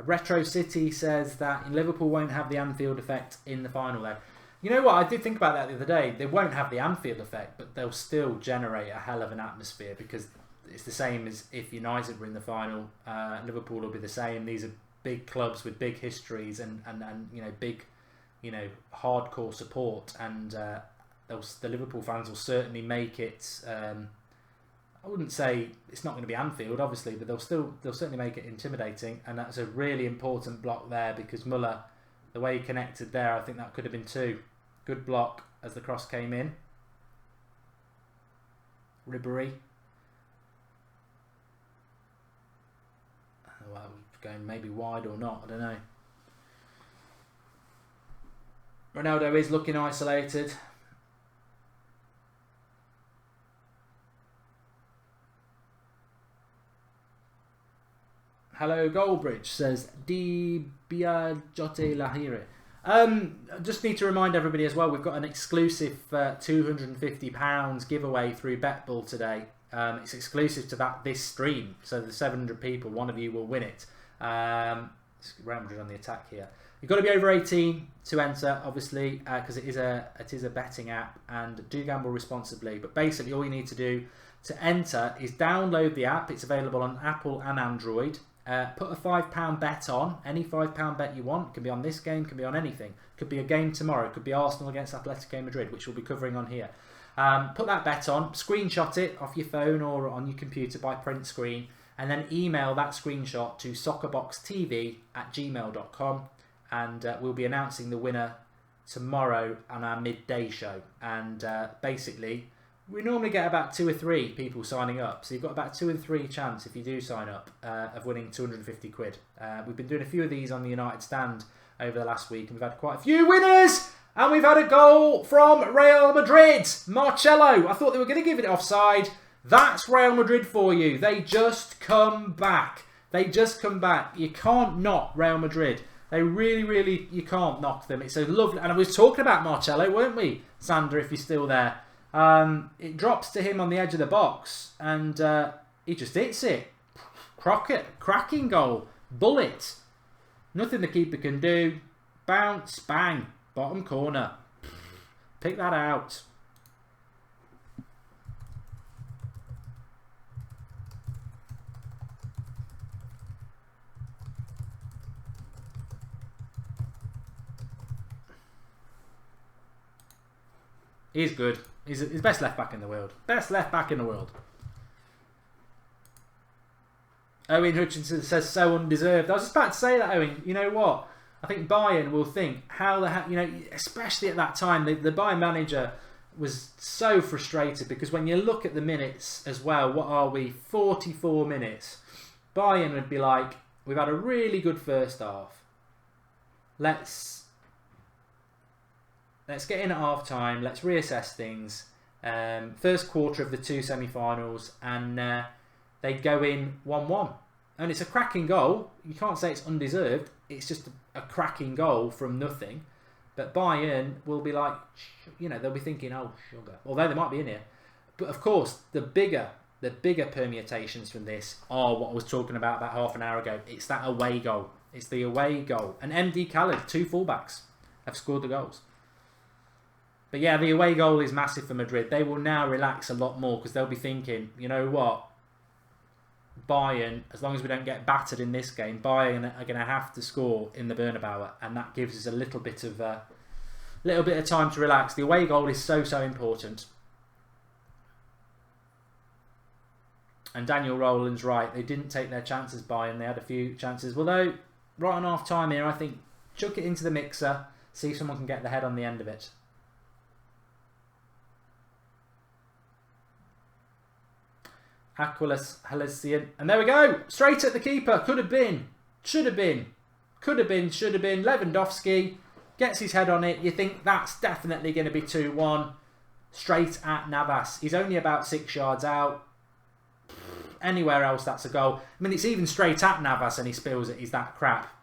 Retro City says that Liverpool won't have the Anfield effect in the final though. You know what, I did think about that the other day. They won't have the Anfield effect, but they'll still generate a hell of an atmosphere because it's the same as if United were in the final. Liverpool will be the same. These are big clubs with big histories and big, hardcore support, and the Liverpool fans will certainly make it. I wouldn't say it's not going to be Anfield, obviously, but they'll certainly make it intimidating, and that's a really important block there because Muller, the way he connected there, I think that could have been 2. Good block as the cross came in. Ribéry. Well, going maybe wide or not, I don't know. Ronaldo is looking isolated. Hello, Goldbridge says Di Biajote Lahire. Just need to remind everybody as well, we've got an exclusive £250 giveaway through BetBull today. It's exclusive to this stream, so the 700 people, one of you will win it. Real Madrid on the attack here. You've got to be over 18 to enter, obviously, because it is a betting app, and do gamble responsibly. But basically, all you need to do to enter is download the app. It's available on Apple and Android. Put a £5 bet on. Any £5 bet you want. Can be on this game, can be on anything. Could be a game tomorrow. Could be Arsenal against Atletico Madrid, which we'll be covering on here. Put that bet on. Screenshot it off your phone or on your computer by print screen. And then email that screenshot to soccerboxtv@gmail.com. And we'll be announcing the winner tomorrow on our midday show. And basically, we normally get about 2 or 3 people signing up. So you've got about 2 and 3 chance, if you do sign up, of winning 250 quid. We've been doing a few of these on the United Stand over the last week, and we've had quite a few winners. And we've had a goal from Real Madrid. Marcelo. I thought they were going to give it offside. That's Real Madrid for you. They just come back. They just come back. You can't knock Real Madrid. They really, you can't knock them. It's a lovely... And I was talking about Marcelo, weren't we, Sander, if you're still there? It drops to him on the edge of the box, and he just hits it. Cracking goal. Bullet. Nothing the keeper can do. Bounce, bang. Bottom corner. Pick that out. He's good. He's best left back in the world. Best left back in the world. Owen Hutchinson says so undeserved. I was just about to say that, Owen. You know what? I think Bayern will think how the heck, you know, especially at that time, the Bayern manager was so frustrated because when you look at the minutes as well, what are we? 44 minutes. Bayern would be like, we've had a really good first half. Let's get in at half time. Let's reassess things. First quarter of the 2 semi-finals, and they go in 1-1. And it's a cracking goal. You can't say it's undeserved. It's just a cracking goal from nothing. But Bayern will be like, you know, they'll be thinking, oh, sugar. Although they might be in here. But of course, the bigger permutations from this are what I was talking about half an hour ago. It's that away goal. It's the away goal. And MD Khaled, 2 fullbacks, have scored the goals. But yeah, the away goal is massive for Madrid. They will now relax a lot more because they'll be thinking, you know what? Bayern, as long as we don't get battered in this game, Bayern are going to have to score in the Bernabeu, and that gives us a little bit of time to relax. The away goal is so important. And Daniel Rowland's right. They didn't take their chances, Bayern. They had a few chances. Although, right on half time here, I think chuck it into the mixer, see if someone can get the head on the end of it. Aquilas Halesian. And there we go. Straight at the keeper. Could have been. Should have been. Could have been. Should have been. Lewandowski gets his head on it. You think that's definitely going to be 2-1. Straight at Navas. He's only about 6 yards out. Anywhere else, that's a goal. I mean, it's even straight at Navas and he spills it. He's that crap.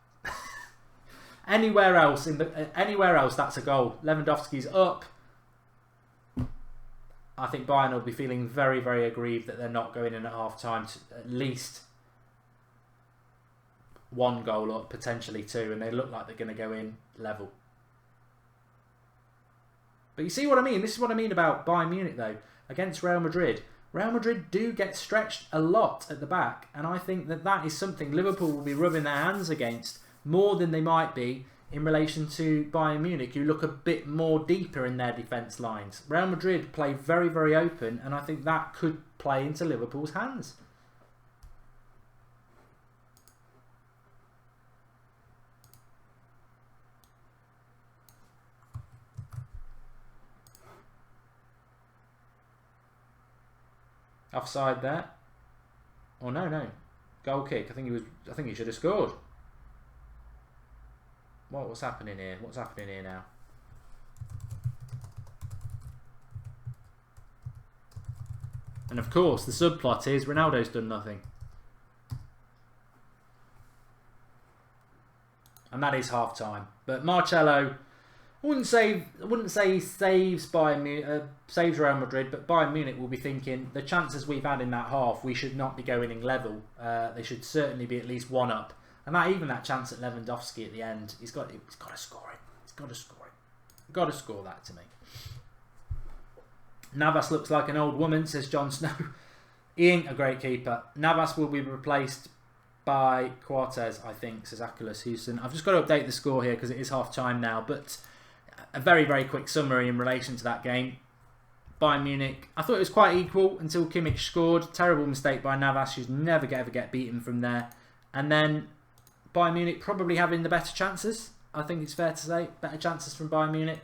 Anywhere else, that's a goal. Lewandowski's up. I think Bayern will be feeling very aggrieved that they're not going in at half time to at least 1 goal up, potentially 2, and they look like they're going to go in level. But you see what I mean? This is what I mean about Bayern Munich though. Against Real Madrid. Real Madrid do get stretched a lot at the back, and I think that is something Liverpool will be rubbing their hands against more than they might be in relation to Bayern Munich, who look a bit more deeper in their defence lines. Real Madrid play very open, and I think that could play into Liverpool's hands. Offside there. Oh no. Goal kick. I think he should have scored. What's happening here? What's happening here now? And of course, the subplot is Ronaldo's done nothing. And that is half time. But Marcelo, I wouldn't say he saves saves Real Madrid, but Bayern Munich will be thinking the chances we've had in that half, we should not be going in level. They should certainly be at least 1 up. And that chance at Lewandowski at the end, he's got to score it. He's got to score it. Got to score that to me. Navas looks like an old woman, says Jon Snow. He ain't a great keeper. Navas will be replaced by Quartes, I think, says Aculus Houston. I've just got to update the score here because it is half time now, but a very, very quick summary in relation to that game. Bayern Munich, I thought it was quite equal until Kimmich scored. Terrible mistake by Navas, who's never ever get beaten from there. And then Bayern Munich probably having the better chances. I think it's fair to say. Better chances from Bayern Munich.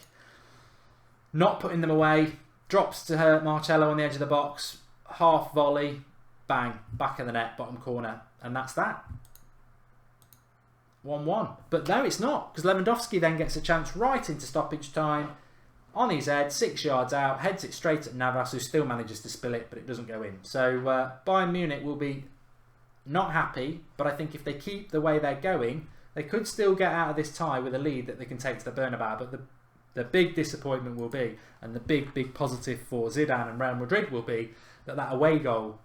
Not putting them away. Drops to Marcello on the edge of the box. Half volley. Bang. Back of the net. Bottom corner. And that's that. 1-1. But no, it's not. Because Lewandowski then gets a chance right into stoppage time. On his head. 6 yards out. Heads it straight at Navas, who still manages to spill it. But it doesn't go in. So Bayern Munich will be not happy. But I think if they keep the way they're going, they could still get out of this tie with a lead that they can take to the Bernabeu. But the big disappointment will be, and the big positive for Zidane and Real Madrid will be, that away goal,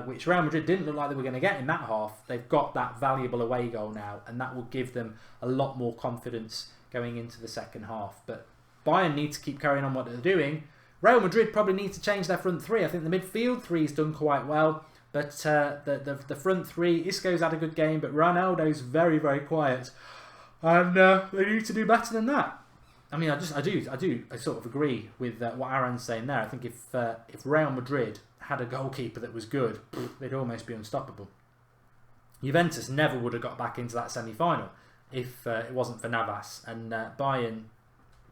which Real Madrid didn't look like they were going to get in that half, they've got that valuable away goal now, and that will give them a lot more confidence going into the second half. But Bayern need to keep carrying on what they're doing. Real Madrid probably need to change their front three. I think the midfield three's done quite well, but the front three, Isco's had a good game, but Ronaldo's very, very quiet, and they need to do better than that. I mean, I sort of agree with what Aaron's saying there. I think if Real Madrid had a goalkeeper that was good, they'd almost be unstoppable. Juventus never would have got back into that semi-final if it wasn't for Navas, and Bayern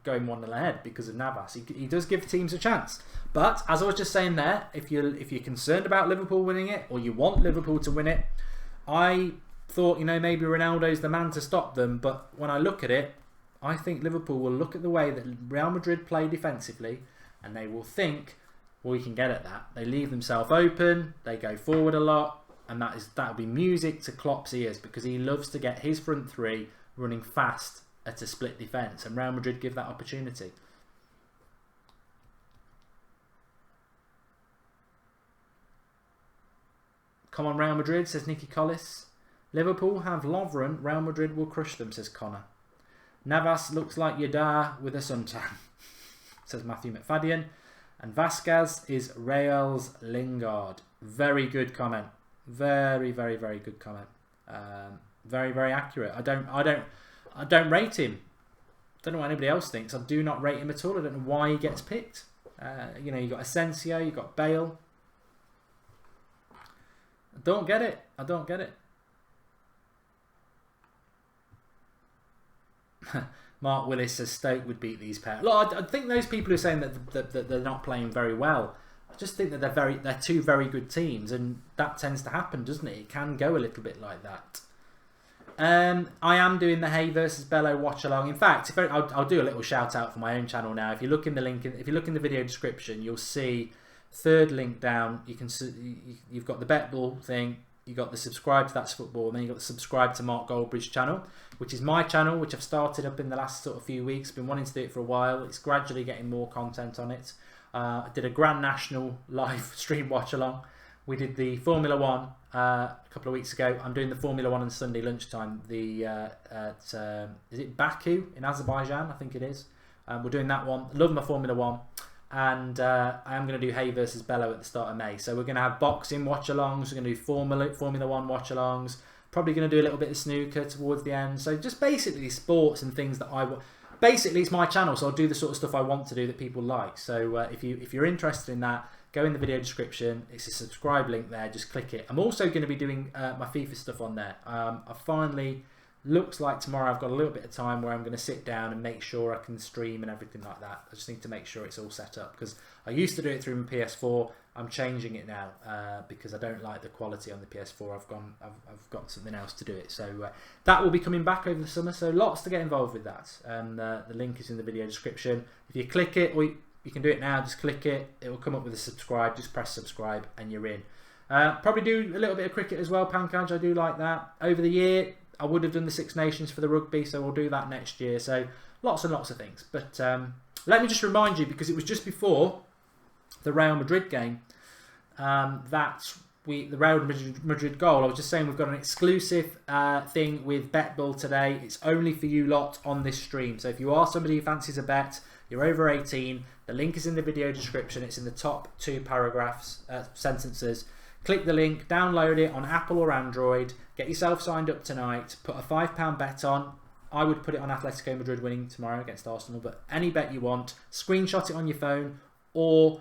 going 1-0 ahead because of Navas. He does give teams a chance. But as I was just saying there, if you're concerned about Liverpool winning it, or you want Liverpool to win it, I thought, maybe Ronaldo's the man to stop them. But when I look at it, I think Liverpool will look at the way that Real Madrid play defensively, and they will think, well, we can get at that. They leave themselves open, they go forward a lot, and that'll be music to Klopp's ears, because he loves to get his front three running fast at a split defence, and Real Madrid give that opportunity. Come on, Real Madrid, says Nicky Collis. Liverpool have Lovren, Real Madrid will crush them, says Connor. Navas looks like Yadar with a suntan, says Matthew McFadden. And Vasquez is Real's Lingard. Very good comment. Very, very, very good comment. Very, very accurate. I don't rate him. Don't know what anybody else thinks. I do not rate him at all. I don't know why he gets picked. You got Asensio, you got Bale. I don't get it. I don't get it. Mark Willis says Stoke would beat these pairs. Look, I think those people who are saying that they're not playing very well, I just think that they're two very good teams, and that tends to happen, doesn't it? It can go a little bit like that. I am doing the Hay versus Bello watch along. In fact, I'll do a little shout out for my own channel now. If you look in the link, if you look in the video description, you'll see third link down. You can see you've got the BetBall thing. You got the subscribe to That's Football, and then you got the subscribe to Mark Goldbridge channel, which is my channel, which I've started up in the last sort of few weeks. Been wanting to do it for a while. It's gradually getting more content on it. I did a Grand National live stream watch along. We did the Formula One a couple of weeks ago. I'm doing the Formula One on Sunday lunchtime. Is it Baku in Azerbaijan? I think it is. We're doing that one. Love my Formula One. And I am going to do Hay versus Bello at the start of May. So we're going to have boxing watch-alongs. We're going to do Formula One watch-alongs. Probably going to do a little bit of snooker towards the end. So just basically sports and things that I want. Basically, it's my channel, so I'll do the sort of stuff I want to do that people like. So if you're interested in that, go in the video description. It's a subscribe link there. Just click it. I'm also going to be doing my FIFA stuff on there. I finally... Looks like tomorrow I've got a little bit of time where I'm going to sit down and make sure I can stream and everything like that. I just need to make sure it's all set up, because I used to do it through my PS4. I'm changing it now because I don't like the quality on the PS4. I've got something else to do it. So that will be coming back over the summer. So lots to get involved with that. And the link is in the video description. If you click it, or you can do it now, just click it. It will come up with a subscribe. Just press subscribe and you're in. Probably do a little bit of cricket as well, Pankaj. I do like that. Over the year, I would have done the Six Nations for the rugby, so we'll do that next year. So lots and lots of things. But let me just remind you, because it was just before the Real Madrid game, the Real Madrid goal. I was just saying we've got an exclusive thing with BetBull today. It's only for you lot on this stream. So if you are somebody who fancies a bet, you're over 18, the link is in the video description. It's in the top two paragraphs, sentences. Click the link, download it on Apple or Android, get yourself signed up tonight, put a £5 bet on. I would put it on Atletico Madrid winning tomorrow against Arsenal, but any bet you want, screenshot it on your phone or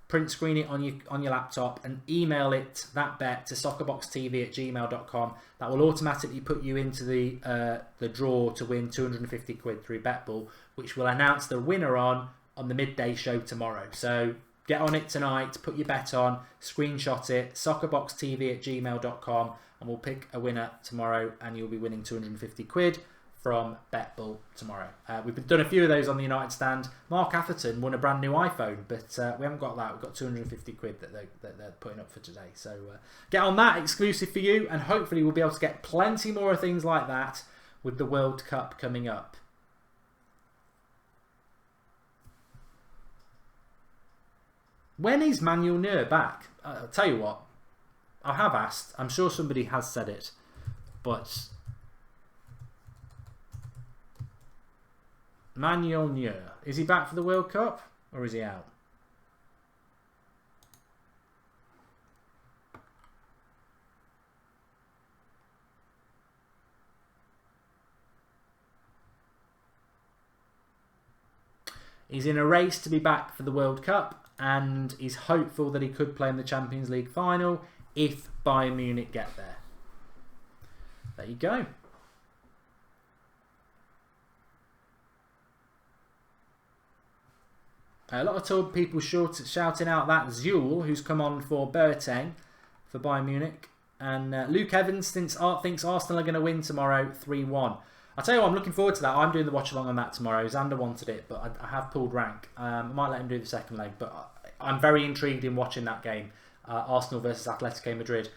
print screen it on your laptop and email it, that bet, to soccerboxtv@gmail.com. That will automatically put you into the draw to win 250 quid through BetBull, which will announce the winner on the midday show tomorrow. So get on it tonight, put your bet on, screenshot it, soccerboxtv@gmail.com, and we'll pick a winner tomorrow and you'll be winning 250 quid from BetBull tomorrow. We've done a few of those on the United stand. Mark Atherton won a brand new iPhone, but we haven't got that. We've got 250 quid that they're putting up for today. So get on that, exclusive for you, and hopefully we'll be able to get plenty more of things like that with the World Cup coming up. When is Manuel Neuer back? I'll tell you what, I have asked. I'm sure somebody has said it, but Manuel Neuer, is he back for the World Cup or is he out? He's in a race to be back for the World Cup, and he's hopeful that he could play in the Champions League final if Bayern Munich get there. There you go. A lot of people shouting out that Ucl, who's come on for Boateng for Bayern Munich. And Luke Evans thinks Arsenal are going to win tomorrow 3-1. I'll tell you what, I'm looking forward to that. I'm doing the watch along on that tomorrow. Xander wanted it, but I have pulled rank. I might let him do the second leg, but I'm very intrigued in watching that game. Arsenal versus Atletico Madrid.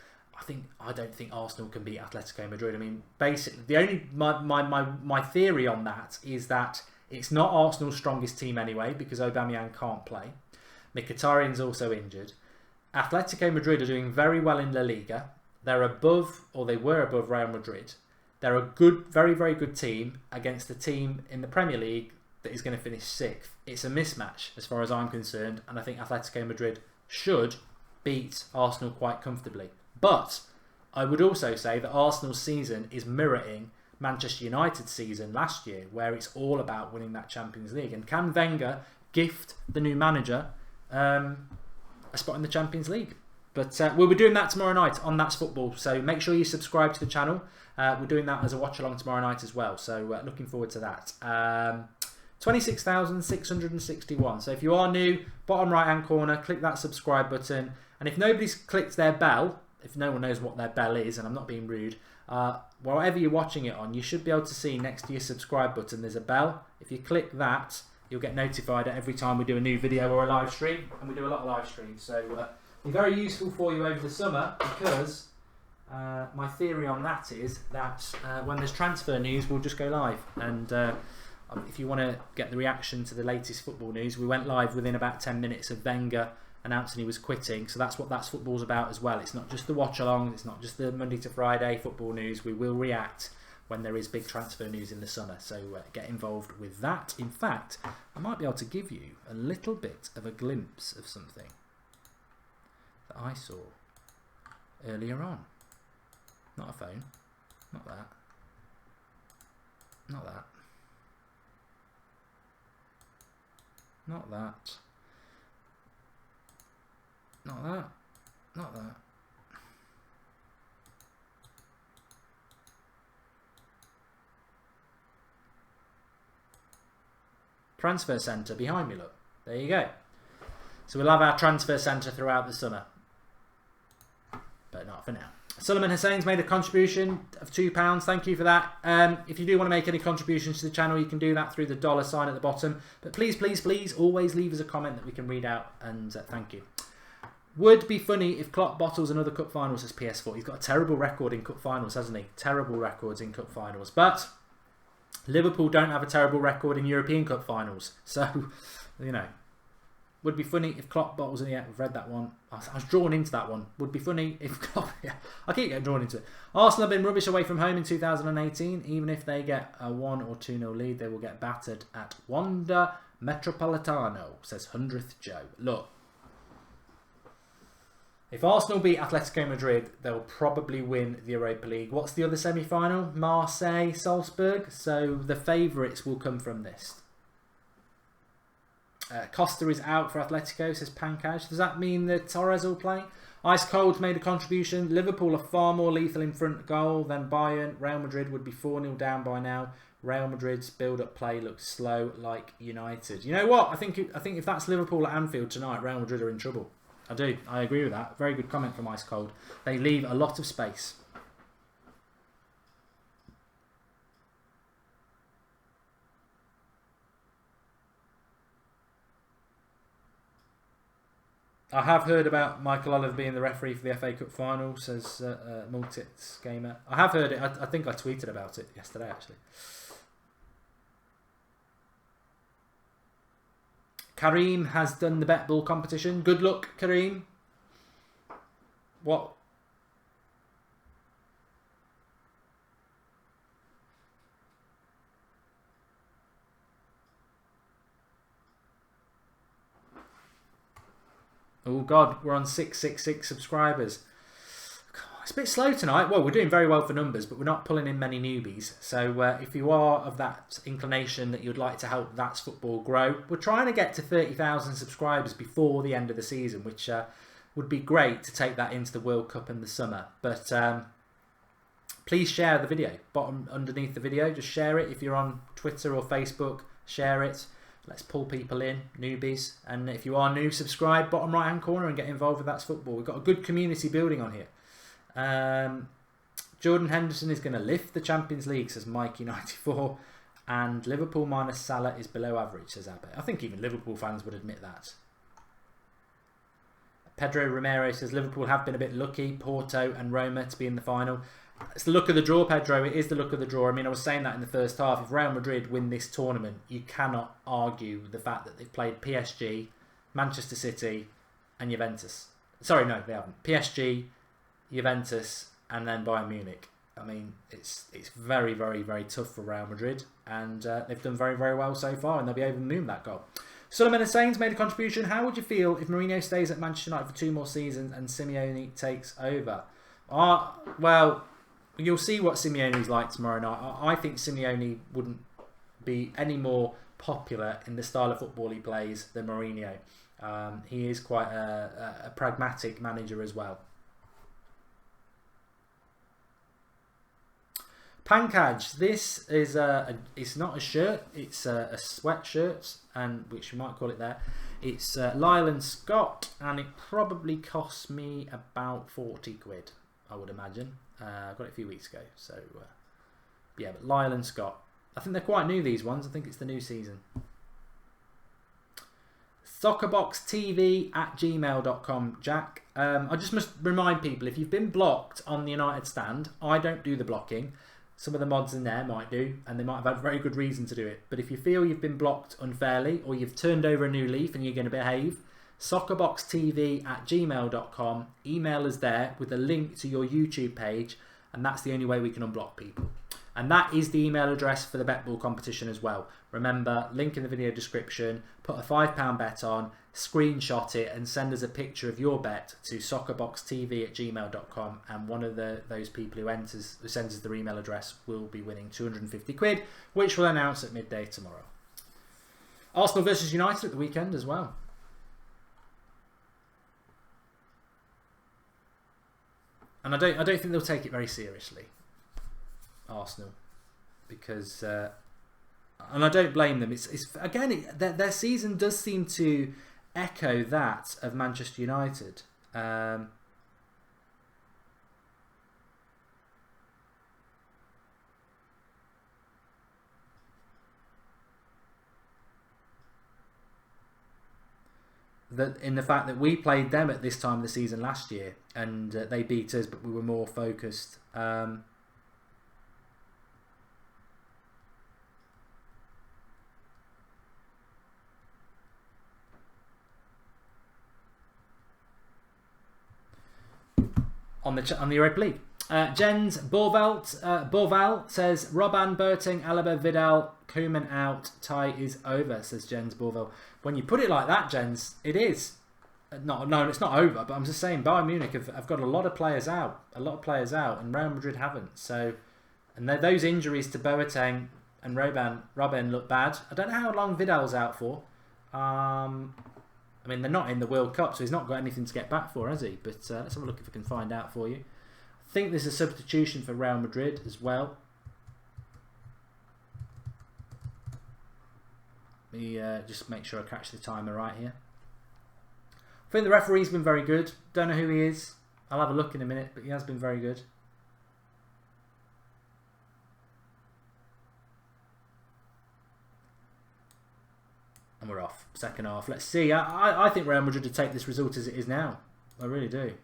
I don't think Arsenal can beat Atletico Madrid. I mean, basically, the only my theory on that is that it's not Arsenal's strongest team anyway, because Aubameyang can't play. Mkhitaryan's also injured. Atletico Madrid are doing very well in La Liga. They're above, or they were above, Real Madrid. They're a good, very, very good team against a team in the Premier League that is going to finish 6th. It's a mismatch as far as I'm concerned, and I think Atletico Madrid should beat Arsenal quite comfortably. But I would also say that Arsenal's season is mirroring Manchester United's season last year, where it's all about winning that Champions League. And can Wenger gift the new manager a spot in the Champions League? But we'll be doing that tomorrow night on That's Football, so make sure you subscribe to the channel. We're doing that as a watch along tomorrow night as well, so looking forward to that. 26,661. So if you are new, bottom right hand corner, click that subscribe button. And if nobody's clicked their bell, if no one knows what their bell is, and I'm not being rude, wherever you're watching it on, you should be able to see next to your subscribe button there's a bell. If you click that, you'll get notified every time we do a new video or a live stream, and we do a lot of live streams. So it'll be very useful for you over the summer, because my theory on that is that when there's transfer news, we'll just go live. And if you want to get the reaction to the latest football news, we went live within about 10 minutes of Wenger announcing he was quitting. So that's what That's Football's about as well. It's not just the watch along, it's not just the Monday to Friday football news. We will react when there is big transfer news in the summer. So get involved with that. In fact, I might be able to give you a little bit of a glimpse of something that I saw earlier on. Not a phone. Not that. Not that. Not that. Not that. Not that. Transfer centre behind me, look. There you go. So we'll have our transfer centre throughout the summer. But not for now. Suleiman Hussein's made a contribution of £2. Thank you for that. If you do want to make any contributions to the channel, you can do that through the $ at the bottom. But please, please, please, always leave us a comment that we can read out, and thank you. Would be funny if Klopp bottles another cup finals as PS4. He's got a terrible record in cup finals, hasn't he? Terrible records in cup finals. But Liverpool don't have a terrible record in European Cup finals. So, you know, would be funny if Klopp bottles... Yeah, we've read that one. I was drawn into that one. Would be funny if Klopp... Yeah, I keep getting drawn into it. Arsenal have been rubbish away from home in 2018. Even if they get a 1 or 2-0 lead, they will get battered at Wanda Metropolitano, says 100th Joe. Look, If Arsenal beat Atletico Madrid, they'll probably win the Europa League. What's the other semi-final? Marseille, Salzburg. So the favourites will come from this. Costa is out for Atletico, says Pankaj. Does that mean that Torres will play? Ice Cold made a contribution. Liverpool are far more lethal in front goal than Bayern. Real Madrid would be 4-0 down by now. Real Madrid's build-up play looks slow like United. You know what? I think if that's Liverpool at Anfield tonight, Real Madrid are in trouble. I do. I agree with that. Very good comment from Ice Cold. They leave a lot of space. I have heard about Michael Oliver being the referee for the FA Cup final, says Multits Gamer. I have heard it. I think I tweeted about it yesterday, actually. Kareem has done the bet ball competition. Good luck, Kareem. What? Oh God, we're on 666 subscribers. It's a bit slow tonight. Well, we're doing very well for numbers, but we're not pulling in many newbies. So if you are of that inclination that you'd like to help That's Football grow, we're trying to get to 30,000 subscribers before the end of the season, which would be great to take that into the World Cup in the summer. But please share the video. Bottom underneath the video, just share it. If you're on Twitter or Facebook, share it. Let's pull people in, newbies. And if you are new, subscribe, bottom right hand corner, and get involved with That's Football. We've got a good community building on here. Jordan Henderson is going to lift the Champions League, says Mikey94. And Liverpool minus Salah is below average, says Abbe. I think even Liverpool fans would admit that. Pedro Romero says Liverpool have been a bit lucky, Porto and Roma to be in the final. It's the luck of the draw, Pedro. It is the luck of the draw. I mean, I was saying that in the first half. If Real Madrid win this tournament, you cannot argue the fact that they've played PSG, Manchester City and Juventus. Sorry, no, they haven't. PSG, Juventus and then Bayern Munich. I mean, it's very, very, very tough for Real Madrid. And they've done very, very well so far. And they'll be able to moon that goal. Suleiman Hussain's made a contribution. How would you feel if Mourinho stays at Manchester United for 2 more seasons and Simeone takes over? Well, you'll see what Simeone's like tomorrow night. I think Simeone wouldn't be any more popular in the style of football he plays than Mourinho. He is quite a pragmatic manager as well. Pankaj, this is it's not a shirt, it's a sweatshirt, and which you might call it there. It's Lyle & Scott, and it probably cost me about 40 quid, I would imagine. I got it a few weeks ago, so yeah, but Lyle & Scott. I think they're quite new, these ones. I think it's the new season. Soccerboxtv@gmail.com, Jack. I just must remind people, if you've been blocked on the United stand, I don't do the blocking. Some of the mods in there might do, and they might have had very good reason to do it. But if you feel you've been blocked unfairly, or you've turned over a new leaf and you're going to behave, soccerboxtv@gmail.com. Email us there with a link to your YouTube page, and that's the only way we can unblock people. And that is the email address for the bet ball competition as well. Remember, link in the video description, put a £5 bet on, screenshot it and send us a picture of your bet to soccerboxtv@gmail.com, and one of those people who sends us their email address will be winning 250 quid, which we'll announce at midday tomorrow. Arsenal versus United at the weekend as well. And I don't think they'll take it very seriously, Arsenal, because and I don't blame them. It's again, their season does seem to echo that of Manchester United. In the fact that we played them at this time of the season last year, and they beat us, but we were more focused. On the Europa League. Jens Borval says Robben, Boateng, Alaba, Vidal, Koeman out, tie is over, says Jens Borval. When you put it like that, Jens, it is. No, it's not over. But I'm just saying, Bayern Munich have got a lot of players out, and Real Madrid haven't. So, and those injuries to Boateng and Robben look bad. I don't know how long Vidal's out for. I mean, they're not in the World Cup, so he's not got anything to get back for, has he? But let's have a look if we can find out for you. I think there's a substitution for Real Madrid as well. Let me just make sure I catch the timer right here. I think the referee's been very good. Don't know who he is. I'll have a look in a minute, but he has been very good. And we're off. Second half. Let's see. I think Real Madrid will take this result as it is now. I really do.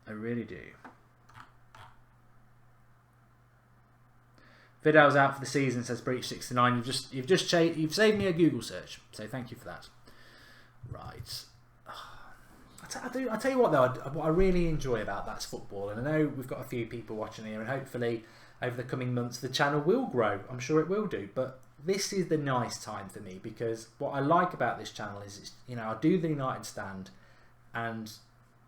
I really do. Vidal's out for the season, says Breach69. You've saved me a Google search, so thank you for that. Right. I tell you what though, what I really enjoy about That's Football, and I know we've got a few people watching here, and hopefully over the coming months the channel will grow. I'm sure it will do, but this is the nice time for me, because what I like about this channel is, it's, you know, I do the United stand, and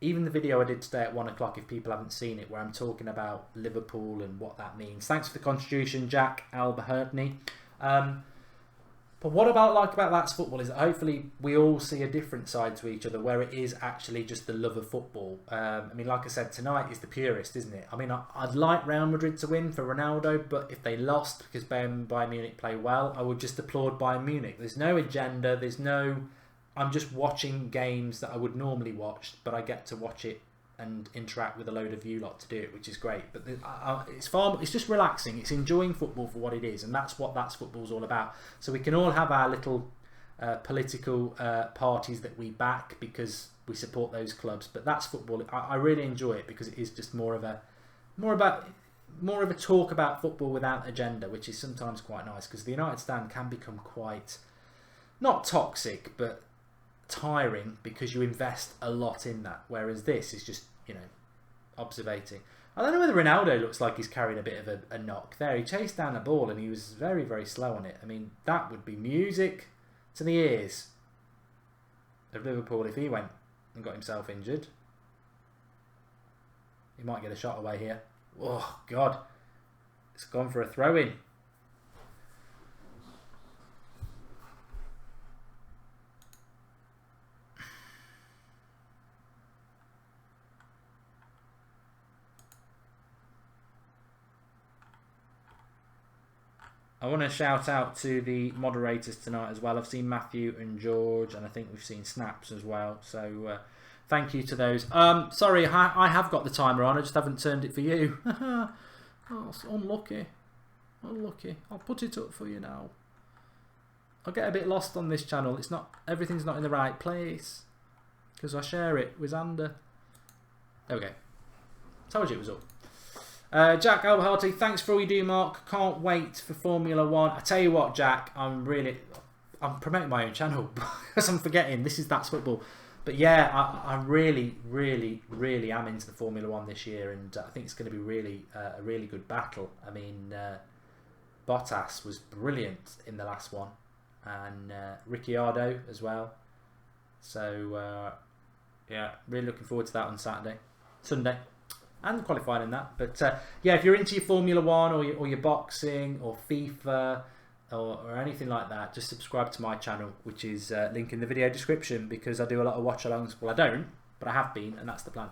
even the video I did today at 1 o'clock, if people haven't seen it, where I'm talking about Liverpool and what that means. Thanks for the contribution, Jack Albertney. But what I like about That's Football is that hopefully we all see a different side to each other, where it is actually just the love of football. I mean, like I said, tonight is the purist, isn't it? I mean, I'd like Real Madrid to win for Ronaldo, but if they lost because Bayern Munich play well, I would just applaud Bayern Munich. There's no agenda, there's no... I'm just watching games that I would normally watch, but I get to watch it and interact with a load of you lot to do it, which is great. But it's just relaxing. It's enjoying football for what it is, and that's what That's Football's all about. So we can all have our little political parties that we back because we support those clubs. But That's Football. I really enjoy it because it is just more of a talk about football without agenda, which is sometimes quite nice, because the United stand can become quite not toxic, but tiring, because you invest a lot in that, whereas this is just, you know, observating. I don't know whether Ronaldo looks like he's carrying a bit of a knock there. He chased down a ball and he was very, very slow on it. I mean, that would be music to the ears of Liverpool if he went and got himself injured. He might get a shot away here. Oh God, it's gone for a throw-in. I want to shout out to the moderators tonight as well. I've seen Matthew and George, and I think we've seen Snaps as well. So thank you to those. Sorry, I have got the timer on. I just haven't turned it for you. Oh, it's unlucky. Unlucky. I'll put it up for you now. I'll get a bit lost on this channel. It's not, everything's not in the right place because I share it with Xander. There we go. Told you it was up. Jack Alberharty, thanks for all you do, Mark. Can't wait for Formula 1. I tell you what, Jack, I'm promoting my own channel because I'm forgetting this is That's Football. But yeah, I really, really, really am into the Formula 1 this year, and I think it's going to be really a really good battle. I mean, Bottas was brilliant in the last one, and Ricciardo as well. So yeah, really looking forward to that on Sunday. And qualifying in that. But yeah, if you're into your Formula 1 or your boxing or FIFA or anything like that, just subscribe to my channel, which is link in the video description, because I do a lot of watch-alongs. Well, I don't, but I have been, and that's the plan.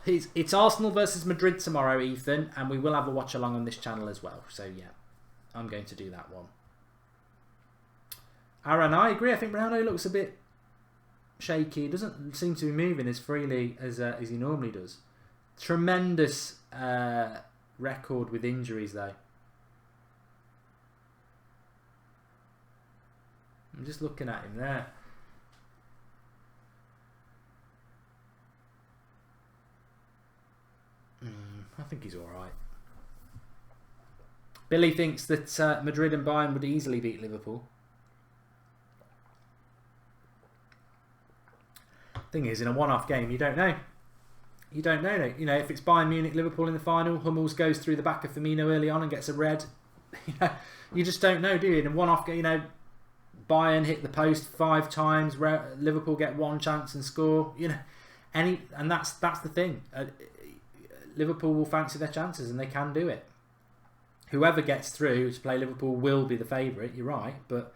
It's Arsenal versus Madrid tomorrow, Ethan, and we will have a watch-along on this channel as well. So yeah, I'm going to do that one. Aaron, I agree. I think Ronaldo looks a bit shaky. He doesn't seem to be moving as freely as he normally does. Tremendous record with injuries, though. I'm just looking at him there. I think he's all right. Billy thinks that Madrid and Bayern would easily beat Liverpool. Thing is, in a one-off game, you don't know. You don't know. You know, if it's Bayern Munich, Liverpool in the final, Hummels goes through the back of Firmino early on and gets a red. You just don't know, do you? In a one-off, Bayern hit the post 5 times. Liverpool get one chance and score. And that's the thing. Liverpool will fancy their chances, and they can do it. Whoever gets through to play Liverpool will be the favourite. You're right, but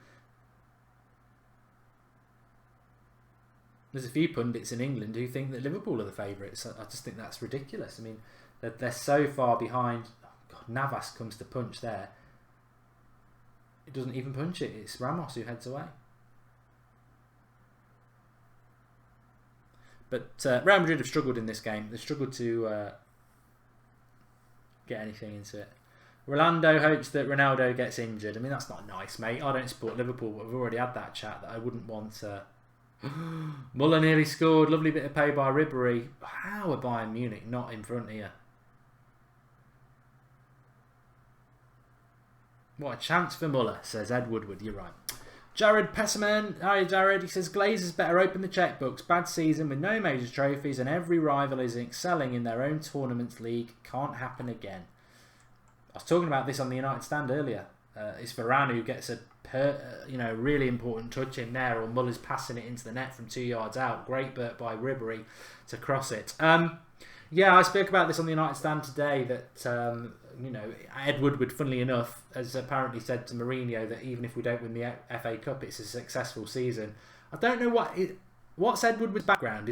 there's a few pundits in England who think that Liverpool are the favourites. I just think that's ridiculous. I mean, they're so far behind. Oh God, Navas comes to punch there. It doesn't even punch it. It's Ramos who heads away. But Real Madrid have struggled in this game. They've struggled to get anything into it. Rolando hopes that Ronaldo gets injured. I mean, that's not nice, mate. I don't support Liverpool, but we've already had that chat that I wouldn't want. Muller nearly scored. Lovely bit of play by Ribery. How are Bayern Munich not in front here? What a chance for Muller, says Ed Woodward. You're right. Jared Pesserman. Hi, Jared. He says, Glazers better open the checkbooks. Bad season with no major trophies and every rival is excelling in their own tournament league. Can't happen again. I was talking about this on the United stand earlier. It's Varane who gets a really important touch in there, or Muller's passing it into the net from 2 yards out. Great bit by Ribery to cross it. Yeah, I spoke about this on the United stand today that Ed Woodward, funnily enough, has apparently said to Mourinho that even if we don't win the FA Cup, it's a successful season. I don't know what's Ed Woodward's background.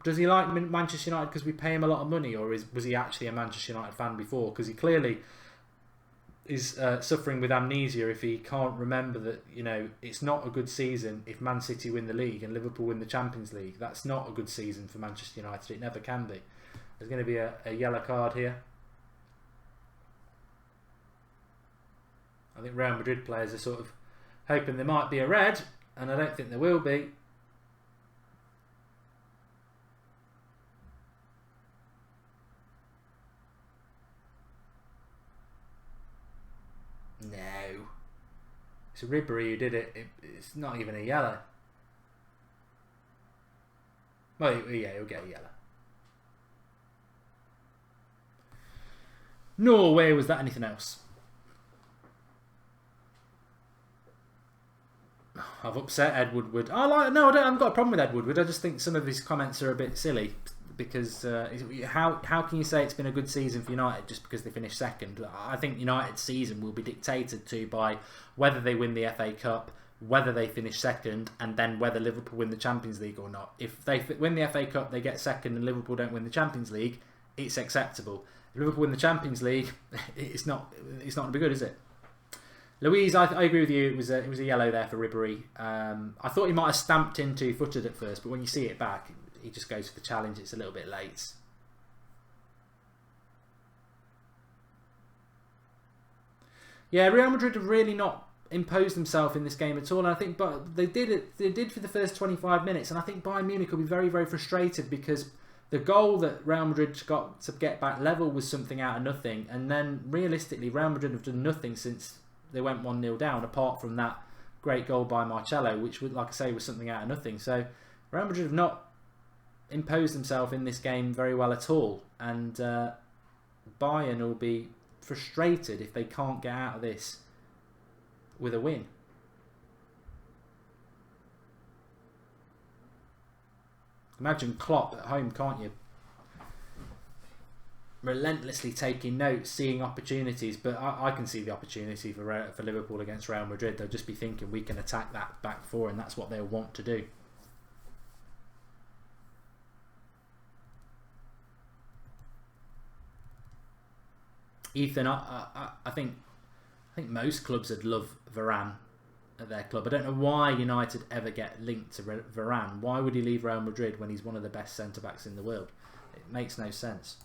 Does he like Manchester United because we pay him a lot of money, or was he actually a Manchester United fan before? Because he clearly is suffering with amnesia if he can't remember that it's not a good season if Man City win the league and Liverpool win the Champions League. That's not a good season for Manchester United. It never can be. There's going to be a yellow card here. I think Real Madrid players are sort of hoping there might be a red, and I don't think there will be. No. It's Ribery who did it. It's not even a yellow. Well, yeah, he'll get a yellow. Norway, was that anything else? I've upset Ed Woodward. I haven't got a problem with Ed Woodward. I just think some of his comments are a bit silly because how can you say it's been a good season for United just because they finished second? I think United's season will be dictated to by whether they win the FA Cup, whether they finish second, and then whether Liverpool win the Champions League or not. If they win the FA Cup, they get second, and Liverpool don't win the Champions League, it's acceptable. If Liverpool win the Champions League, it's not going to be good, is it? Louise, I agree with you. It was a yellow there for Ribery. I thought he might have stamped in 2-footed at first, but when you see it back, he just goes for the challenge. It's a little bit late. Yeah, Real Madrid have really not imposed themselves in this game at all, and I think, but they did for the first 25 minutes, and I think Bayern Munich will be very, very frustrated because the goal that Real Madrid got to get back level was something out of nothing, and then realistically, Real Madrid have done nothing since they went 1-0 down, apart from that great goal by Marcelo, which, like I say, was something out of nothing. So Real Madrid have not imposed themselves in this game very well at all, and Bayern will be frustrated if they can't get out of this with a win. Imagine Klopp at home, can't you? Relentlessly taking notes, seeing opportunities, but I can see the opportunity for Liverpool against Real Madrid. They'll just be thinking we can attack that back four, and that's what they'll want to do. Ethan, I think most clubs would love Varane at their club. I don't know why United ever get linked to Varane. Why would he leave Real Madrid when he's one of the best centre-backs in the world? It makes no sense.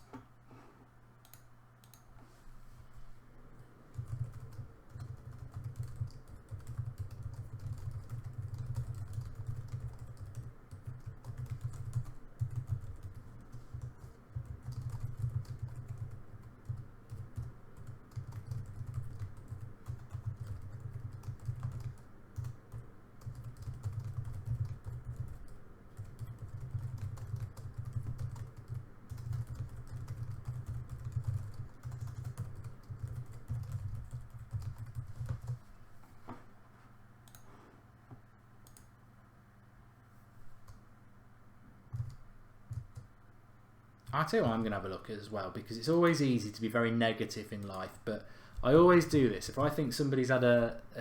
I tell you what I'm going to have a look at as well, because it's always easy to be very negative in life, but I always do this. If I think if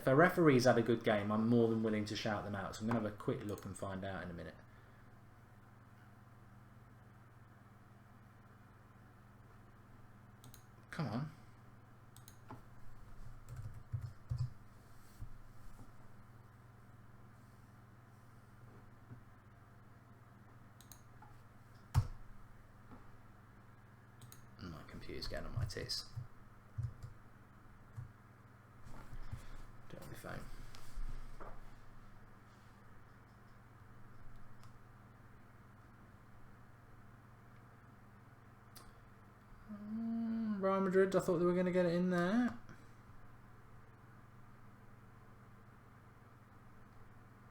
a referee's had a good game, I'm more than willing to shout them out. So I'm going to have a quick look and find out in a minute. Come on. My computer's getting on my tits. Do it on my phone. Real Madrid, I thought they were going to get it in there.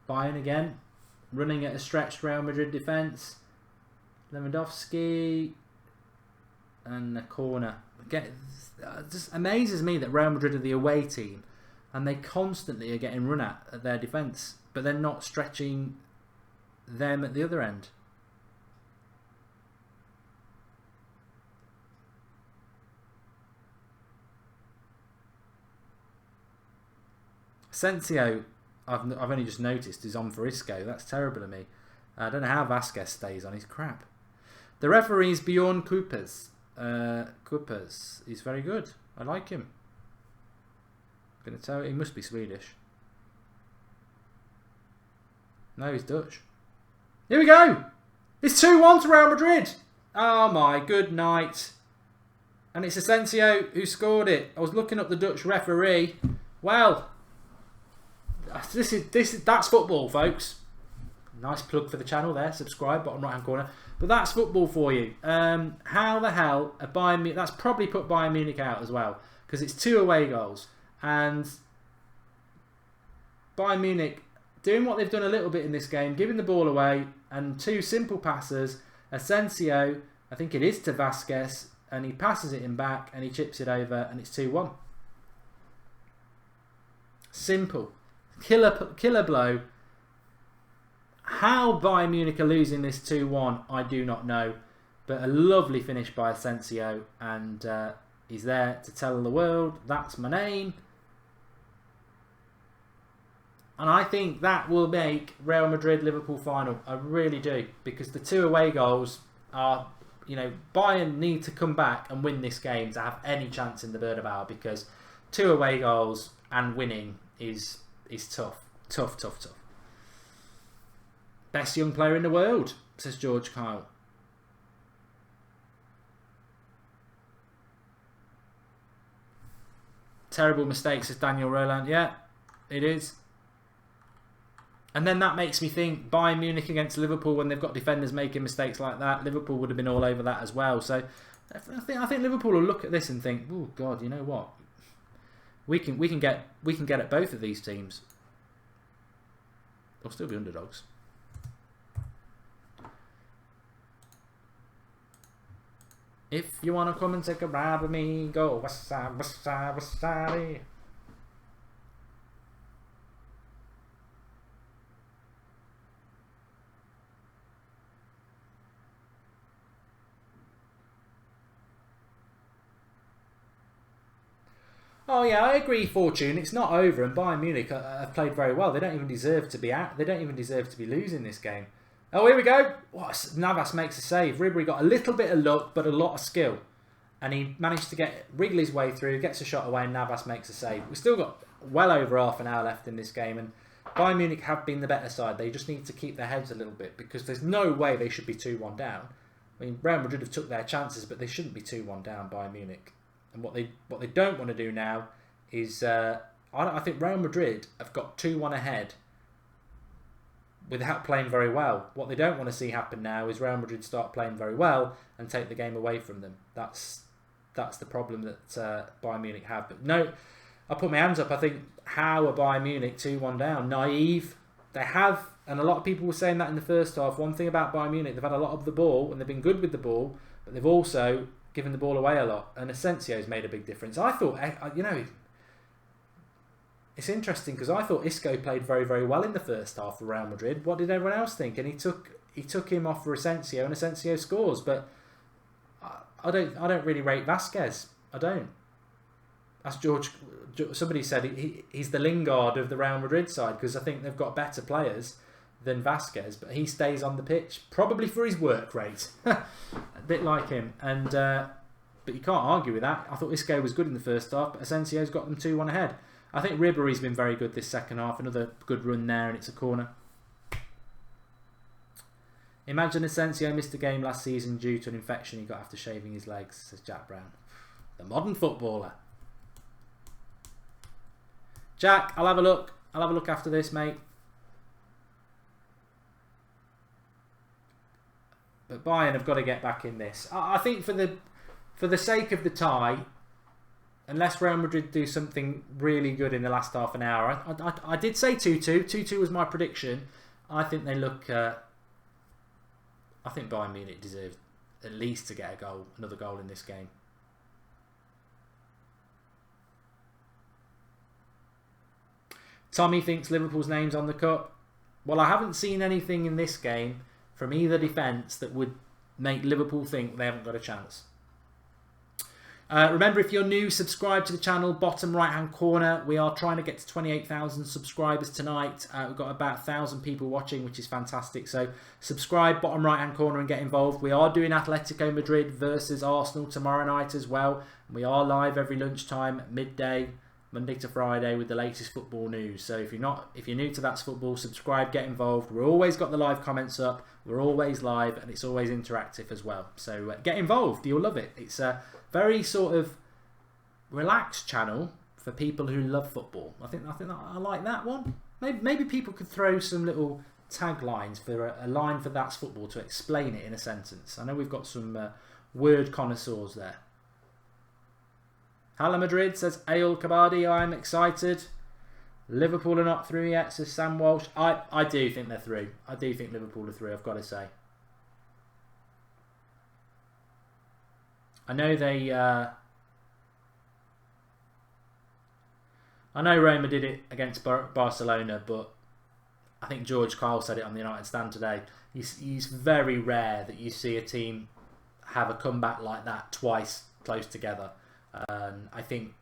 Bayern again, running at a stretched Real Madrid defence. Lewandowski and the corner. Again, it just amazes me that Real Madrid are the away team and they constantly are getting run at their defence, but they're not stretching them at the other end. Asensio, I've only just noticed, is on for Isco. That's terrible of me. I don't know how Vasquez stays on. He's crap. The referee's Bjorn Kuipers. He's very good. I like him. I'm going to tell you, he must be Swedish. No, he's Dutch. Here we go! It's 2-1 to Real Madrid! Oh my good night. And it's Asensio who scored it. I was looking up the Dutch referee. Well, that's football, folks. Nice plug for the channel there. Subscribe, bottom right hand corner. But that's football for you. How the hell are Bayern Munich? That's probably put Bayern Munich out as well, because it's 2 away goals, and Bayern Munich doing what they've done a little bit in this game, giving the ball away, and 2 simple passes. Asensio, I think it is to Vasquez, and he passes it in back, and he chips it over, and it's 2-1. Simple. Killer blow. How Bayern Munich are losing this 2-1, I do not know. But a lovely finish by Asensio, and he's there to tell the world, that's my name. And I think that will make Real Madrid-Liverpool final. I really do. Because the 2 away goals are, you know, Bayern need to come back and win this game to have any chance in the buildup, because 2 away goals and winning is tough. Tough. Best young player in the world, says George Kyle. Terrible mistake, says Daniel Roland. Yeah, it is. And then that makes me think Bayern Munich against Liverpool, when they've got defenders making mistakes like that, Liverpool would have been all over that as well. So I think Liverpool will look at this and think, oh God, you know what? We can get at both of these teams. They'll still be underdogs. If you want to come and take a ride with me, go west side, west side, west side. Oh yeah, I agree, Fortune. It's not over, and Bayern Munich have played very well. They don't even deserve to be out. They don't even deserve to be losing this game. Oh, here we go. Navas makes a save. Ribery got a little bit of luck, but a lot of skill, and he managed to wriggle his way through, gets a shot away, and Navas makes a save. We've still got well over half an hour left in this game, and Bayern Munich have been the better side. They just need to keep their heads a little bit, because there's no way they should be 2-1 down. I mean, Real Madrid have took their chances, but they shouldn't be 2-1 down, Bayern Munich. And what they don't want to do now is, I think Real Madrid have got 2-1 ahead without playing very well. What they don't want to see happen now is Real Madrid start playing very well and take the game away from them. That's the problem that Bayern Munich have. But no, I put my hands up. I think, how are Bayern Munich 2-1 down? Naive. They have, and a lot of people were saying that in the first half. One thing about Bayern Munich, they've had a lot of the ball and they've been good with the ball, but they've also given the ball away a lot, and Asensio's made a big difference. I thought, you know, it's interesting because I thought Isco played very, very well in the first half for Real Madrid. What did everyone else think? And he took him off for Asensio, and Asensio scores. But I don't really rate Vasquez. I don't. That's George. Somebody said he's the Lingard of the Real Madrid side because I think they've got better players than Vasquez, but he stays on the pitch probably for his work rate, a bit like him. And but you can't argue with that. I thought Isco was good in the first half, but Asensio's got them 2-1 ahead. I think Ribéry's been very good this second half. Another good run there, and it's a corner. Imagine Asensio missed a game last season due to an infection he got after shaving his legs, says Jack Brown. The modern footballer. Jack, I'll have a look. I'll have a look after this, mate. But Bayern have got to get back in this. I think for the sake of the tie, unless Real Madrid do something really good in the last half an hour, I did say 2-2. 2-2 was my prediction. I think they look. I think Bayern Munich deserved at least to get a goal, another goal in this game. Tommy thinks Liverpool's name's on the cup. Well, I haven't seen anything in this game from either defence that would make Liverpool think they haven't got a chance. Remember, if you're new, subscribe to the channel, bottom right hand corner. We are trying to get to 28,000 subscribers tonight. We've got about 1,000 people watching, which is fantastic. So subscribe, bottom right hand corner, and get involved. We are doing Atletico Madrid versus Arsenal tomorrow night as well. We are live every lunchtime, midday, Monday to Friday, with the latest football news. So if you're new to That's Football, subscribe, get involved. We're always got the live comments up. We're always live, and it's always interactive as well. So get involved. You'll love it. It's a very sort of relaxed channel for people who love football. I think I like that one. Maybe people could throw some little taglines for a line for That's Football to explain it in a sentence. I know we've got some word connoisseurs there. Hala Madrid says, Ail Kabadi, I'm excited. Liverpool are not through yet, says Sam Walsh. I do think they're through. I do think Liverpool are through, I've got to say. I know they... I know Roma did it against Barcelona, but I think George Kyle said it on the United Stand today. It's very rare that you see a team have a comeback like that twice close together. I think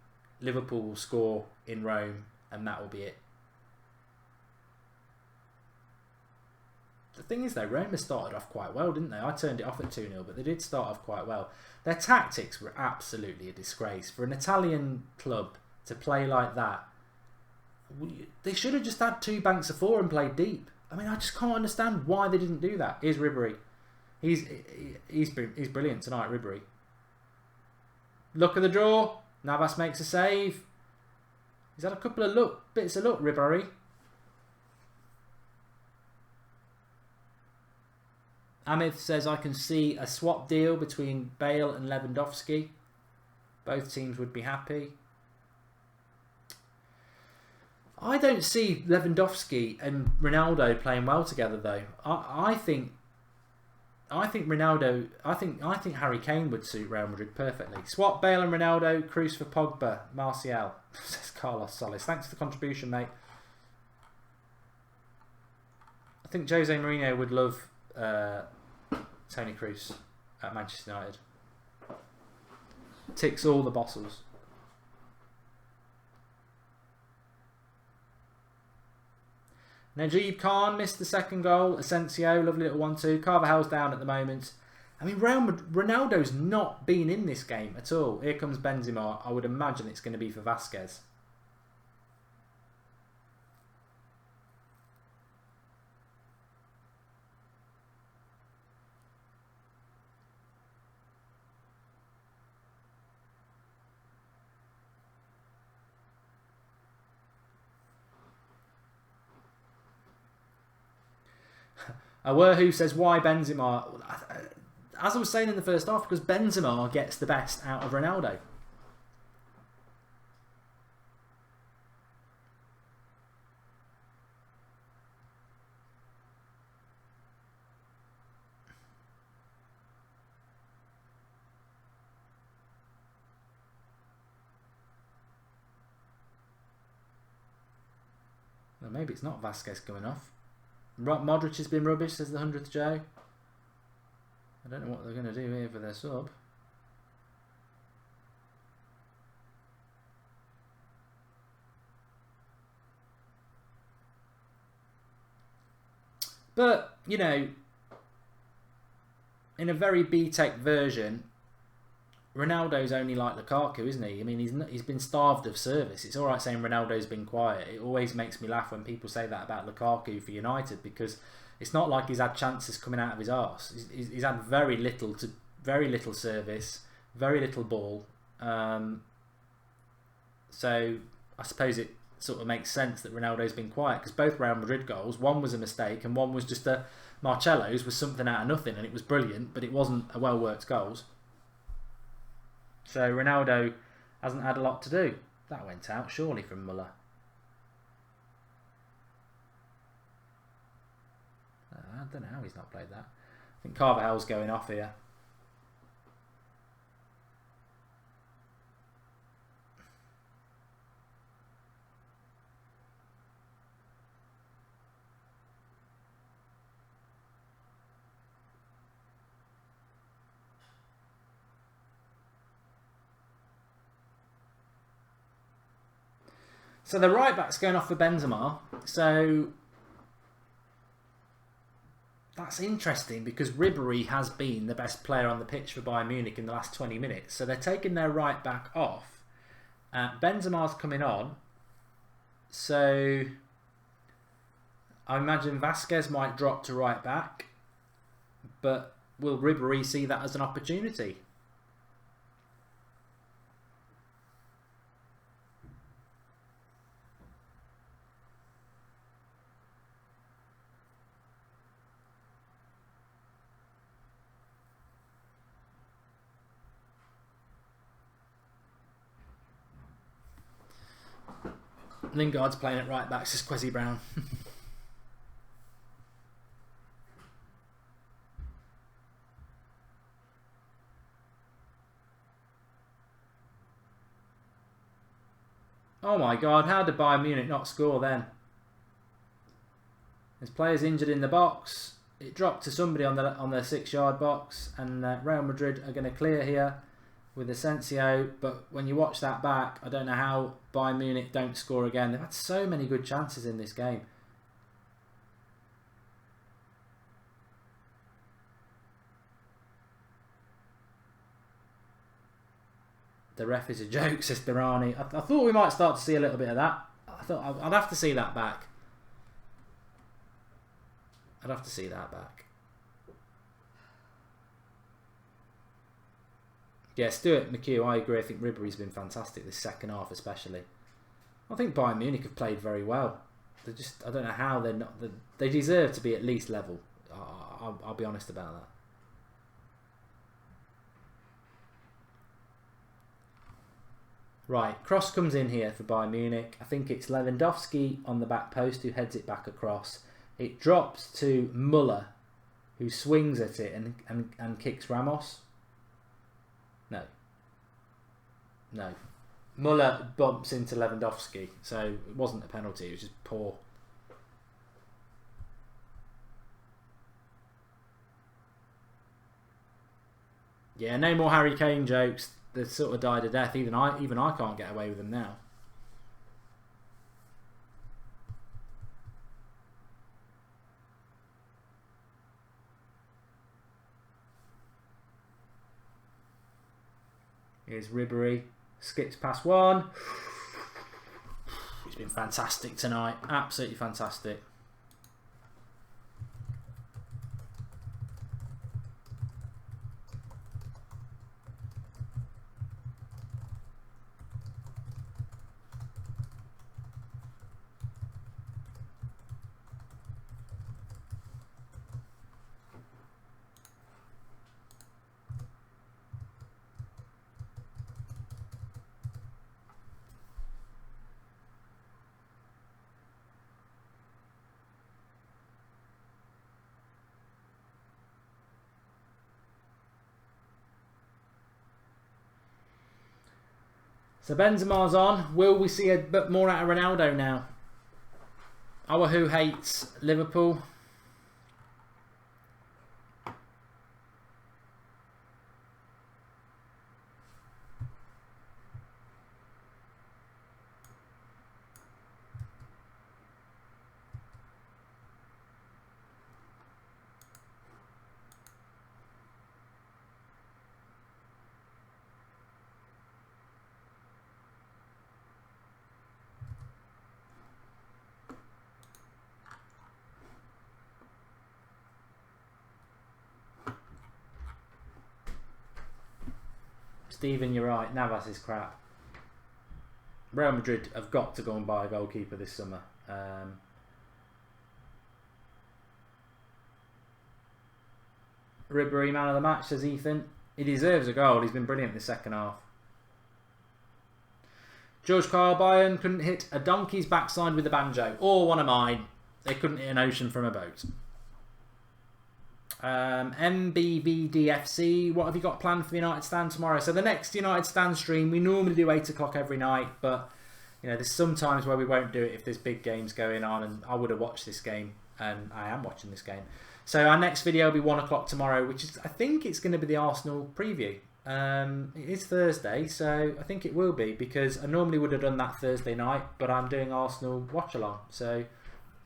Liverpool will score in Rome, and that will be it. The thing is, though, Roma started off quite well, didn't they? I turned it off at 2-0, but they did start off quite well. Their tactics were absolutely a disgrace. For an Italian club to play like that, they should have just had 2 banks of 4 and played deep. I mean, I just can't understand why they didn't do that. Here's Ribéry. He's brilliant tonight, Ribéry. Look at the draw. Navas makes a save. He's had a couple of bits of luck, Ribéry. Amith says, I can see a swap deal between Bale and Lewandowski. Both teams would be happy. I don't see Lewandowski and Ronaldo playing well together, though. I think Ronaldo. I think Harry Kane would suit Real Madrid perfectly. Swap Bale and Ronaldo. Cruz for Pogba. Martial, says Carlos Solis. Thanks for the contribution, mate. I think Jose Mourinho would love Toni Kroos at Manchester United. Ticks all the bottles. Najib Khan missed the second goal. Asensio, lovely little 1-2. Carvajal's down at the moment. I mean, Ronaldo's not been in this game at all. Here comes Benzema. I would imagine it's going to be for Vasquez. Who says, why Benzema? As I was saying in the first half, because Benzema gets the best out of Ronaldo. Well, maybe it's not Vasquez going off. Modric has been rubbish, says the 100th Joe. I don't know what they're going to do here for their sub. But, you know, in a very B-Tech version, Ronaldo's only like Lukaku, isn't he? I mean, he's been starved of service. It's all right saying Ronaldo's been quiet. It always makes me laugh when people say that about Lukaku for United, because it's not like he's had chances coming out of his arse. He's had very little service, very little ball. So I suppose it sort of makes sense that Ronaldo's been quiet, because both Real Madrid goals, one was a mistake and one was just Marcelo's was something out of nothing, and it was brilliant, but it wasn't a well-worked goals. So Ronaldo hasn't had a lot to do. That went out, surely, from Muller. I don't know how he's not played that. I think Carvajal's going off here. So the right back's going off for Benzema. So that's interesting, because Ribéry has been the best player on the pitch for Bayern Munich in the last 20 minutes. So they're taking their right back off. Benzema's coming on. So I imagine Vasquez might drop to right back. But will Ribéry see that as an opportunity? Lingard's playing at right back, says Kwesi Brown. Oh my God, how did Bayern Munich not score then? There's players injured in the box. It dropped to somebody on the 6-yard box, and Real Madrid are going to clear here with Asensio. But when you watch that back, I don't know how Bayern Munich don't score again. They've had so many good chances in this game. The ref is a joke, says Birani. I thought we might start to see a little bit of that. I thought I'd have to see that back. I'd have to see that back. Yeah, Stuart McHugh, I agree. I think Ribéry's been fantastic this second half, especially. I think Bayern Munich have played very well. They just, I don't know how they're not. They deserve to be at least level. I'll be honest about that. Right, cross comes in here for Bayern Munich. I think it's Lewandowski on the back post who heads it back across. It drops to Muller, who swings at it and kicks Ramos. No. Muller bumps into Lewandowski, so it wasn't a penalty, it was just poor. Yeah, no more Harry Kane jokes. They've sort of died a death. Even I can't get away with them now. Here's Ribéry. Skips past one. He's been fantastic tonight. Absolutely fantastic. So Benzema's on. Will we see a bit more out of Ronaldo now? Our who hates Liverpool. Stephen, you're right. Navas is crap. Real Madrid have got to go and buy a goalkeeper this summer. Ribery, man of the match, says Ethan. He deserves a goal. He's been brilliant in the second half. George Kyle, Bayern couldn't hit a donkey's backside with a banjo. Or one of mine. They couldn't hit an ocean from a boat. MBVDFC, what have you got planned for the United Stand tomorrow? So the next United Stand stream, we normally do 8 o'clock every night, but you know, there's some times where we won't do it if there's big games going on, and I would have watched this game, and I am watching this game. So our next video will be 1 o'clock tomorrow, which is, I think it's going to be the Arsenal preview. It is Thursday, so I think it will be, because I normally would have done that Thursday night, but I'm doing Arsenal watch along. So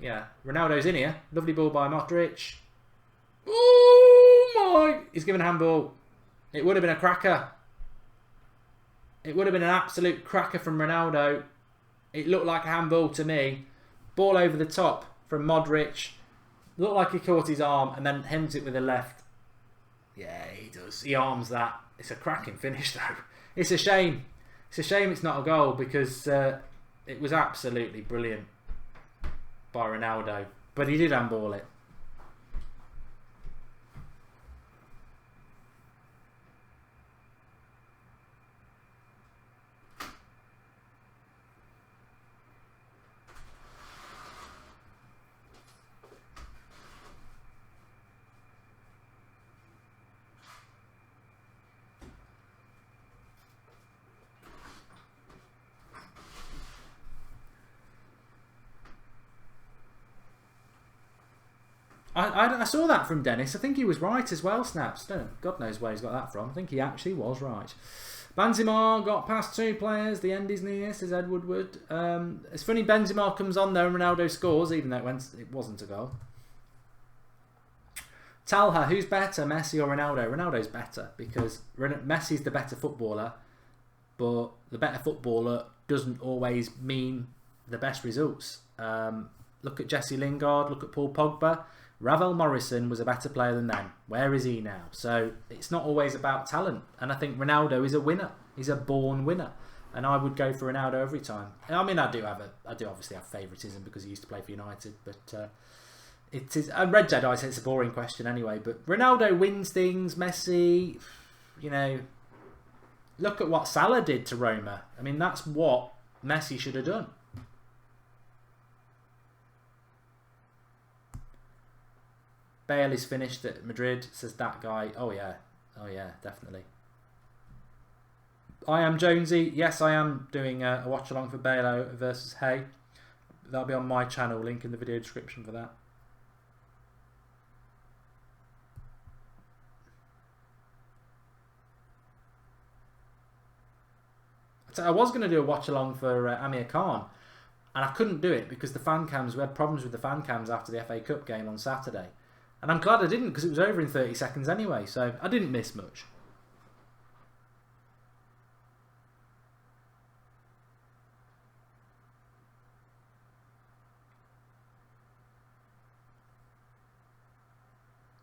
yeah, Ronaldo's in here. Lovely ball by Modric. Oh my! He's given a handball. It would have been a cracker. It would have been an absolute cracker from Ronaldo. It looked like a handball to me. Ball over the top from Modric. Looked like he caught his arm and then hems it with the left. Yeah, he does. He arms that. It's a cracking finish though. It's a shame. It's a shame it's not a goal, because it was absolutely brilliant by Ronaldo. But he did handball it. I saw that from Dennis. I think he was right as well, Snaps. God knows where he's got that from. I think he actually was right. Benzema got past 2 players. The end is near, says Ed Woodward. It's funny, Benzema comes on there and Ronaldo scores, even though it wasn't a goal. Talha, who's better, Messi or Ronaldo? Ronaldo's better, because Messi's the better footballer, but the better footballer doesn't always mean the best results. Look at Jesse Lingard, look at Paul Pogba. Ravel Morrison was a better player than them. Where is he now? So it's not always about talent. And I think Ronaldo is a winner. He's a born winner. And I would go for Ronaldo every time. I mean, I do obviously have favouritism because he used to play for United. But it is. Red Jedi says it's a boring question anyway. But Ronaldo wins things. Messi, you know, look at what Salah did to Roma. I mean, that's what Messi should have done. Bale is finished at Madrid, says that guy. Oh yeah, definitely. I am Jonesy. Yes, I am doing a watch along for Bale versus Hay. That'll be on my channel. Link in the video description for that. So I was going to do a watch along for Amir Khan, and I couldn't do it because the fan cams. We had problems with the fan cams after the FA Cup game on Saturday. And I'm glad I didn't, because it was over in 30 seconds anyway, so I didn't miss much.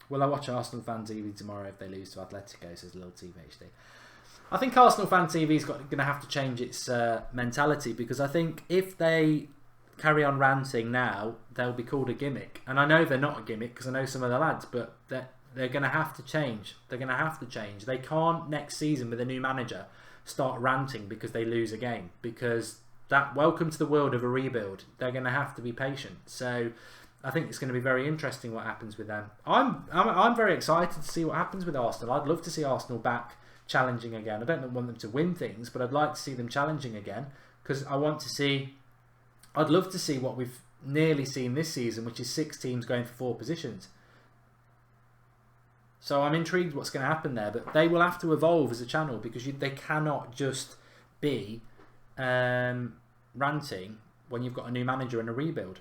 Will I watch Arsenal Fan TV tomorrow if they lose to Atletico, says Lil TVHD. I think Arsenal Fan TV's going to have to change its mentality, because I think if they carry on ranting now, they'll be called a gimmick. And I know they're not a gimmick because I know some of the lads, but they're going to have to change. They're going to have to change. They can't next season with a new manager start ranting because they lose a game, because that welcome to the world of a rebuild. They're going to have to be patient. So I think it's going to be very interesting what happens with them. I'm very excited to see what happens with Arsenal. I'd love to see Arsenal back challenging again. I don't want them to win things, but I'd like to see them challenging again, because I'd love to see what we've nearly seen this season, which is 6 teams going for 4 positions. So I'm intrigued what's going to happen there, but they will have to evolve as a channel, because they cannot just be ranting when you've got a new manager and a rebuild.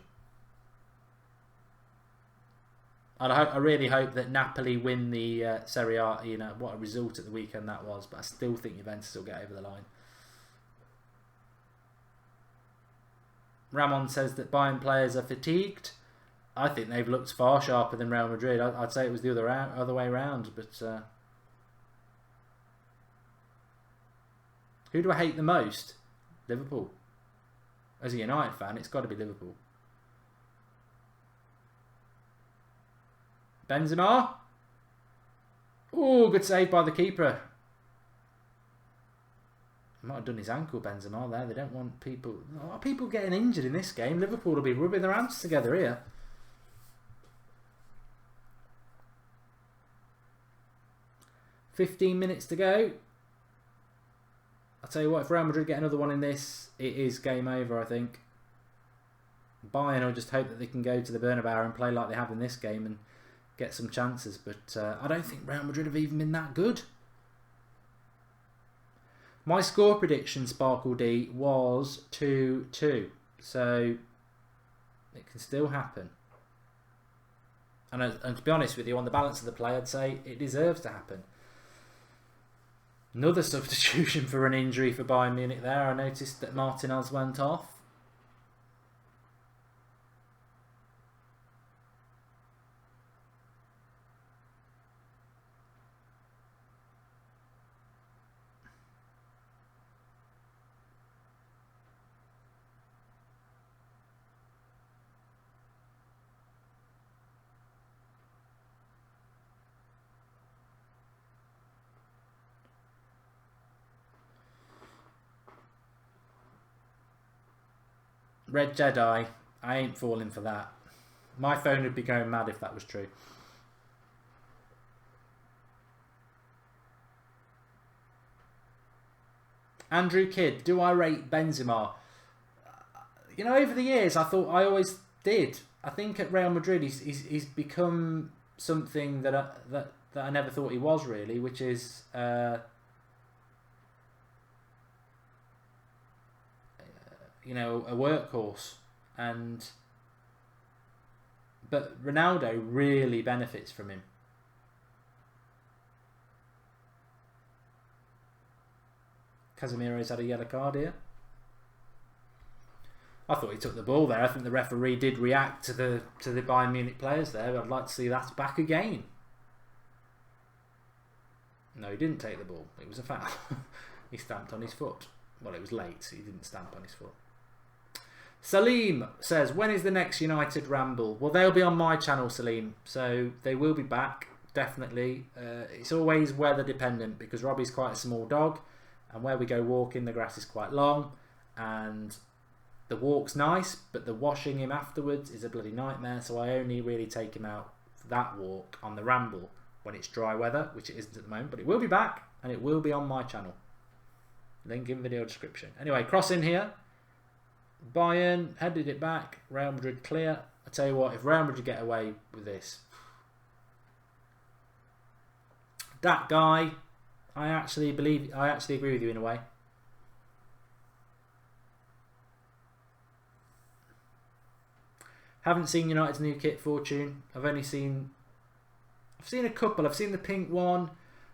I really hope that Napoli win the Serie A. You know, what a result at the weekend that was, but I still think Juventus will get over the line. Ramon says that Bayern players are fatigued. I think they've looked far sharper than Real Madrid. I'd say it was the other way around, but Who do I hate the most? Liverpool. As a United fan, it's got to be Liverpool. Benzema. Oh, good save by the keeper. Might have done his ankle, Benzema, there. They don't want people... A lot of people getting injured in this game. Liverpool will be rubbing their hands together here. $15 minutes to go. I'll tell you what, if Real Madrid get another one in this, it is game over, I think. Bayern will just hope that they can go to the Bernabeu and play like they have in this game and get some chances. But I don't think Real Madrid have even been that good. My score prediction, Sparkle D, was 2-2. So it can still happen. And to be honest with you, on the balance of the play, I'd say it deserves to happen. Another substitution for an injury for Bayern Munich there. I noticed that Martinez went off. Red Jedi, I ain't falling for that. My phone would be going mad if that was true. Andrew Kidd, do I rate Benzema? You know, over the years, I thought I always did. I think at Real Madrid, he's become something that I never thought he was really, which is you know, a workhorse. But Ronaldo really benefits from him. Casemiro's had a yellow card here. I thought he took the ball there. I think the referee did react to the Bayern Munich players there. I'd like to see that back again. No, he didn't take the ball. It was a foul. He stamped on his foot. Well, it was late, so he didn't stamp on his foot. Salim says, when is the next United Ramble? Well, they'll be on my channel, Salim. So they will be back, definitely. It's always weather dependent because Robbie's quite a small dog. And where we go walking, the grass is quite long. And the walk's nice, but the washing him afterwards is a bloody nightmare. So I only really take him out for that walk on the Ramble when it's dry weather, which it isn't at the moment. But it will be back and it will be on my channel. Link in video description. Anyway, cross in here. Bayern headed it back. Real Madrid clear. I tell you what, if Real Madrid get away with this, that guy, I actually agree with you in a way. Haven't seen United's new kit, Fortune. I've seen a couple. I've seen the pink one,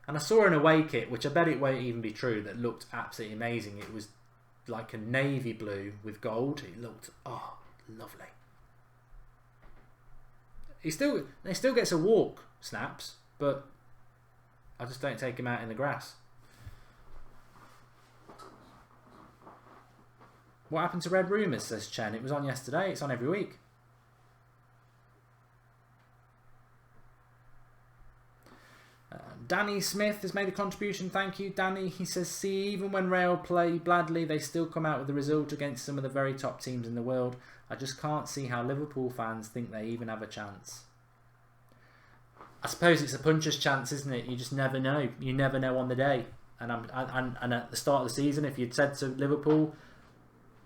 and I saw an away kit, which I bet it won't even be true, that looked absolutely amazing. It was like a navy blue with gold. It looked, oh, lovely. He still gets a walk, Snaps, but I just don't take him out in the grass. What happened to Red Rumours, says Chen. It was on yesterday. It's on every week. Danny Smith has made a contribution. Thank you, Danny. He says, see, even when Real play badly, they still come out with the result against some of the very top teams in the world. I just can't see how Liverpool fans think they even have a chance. I suppose it's a puncher's chance, isn't it? You just never know. You never know on the day. And at the start of the season, if you'd said to Liverpool,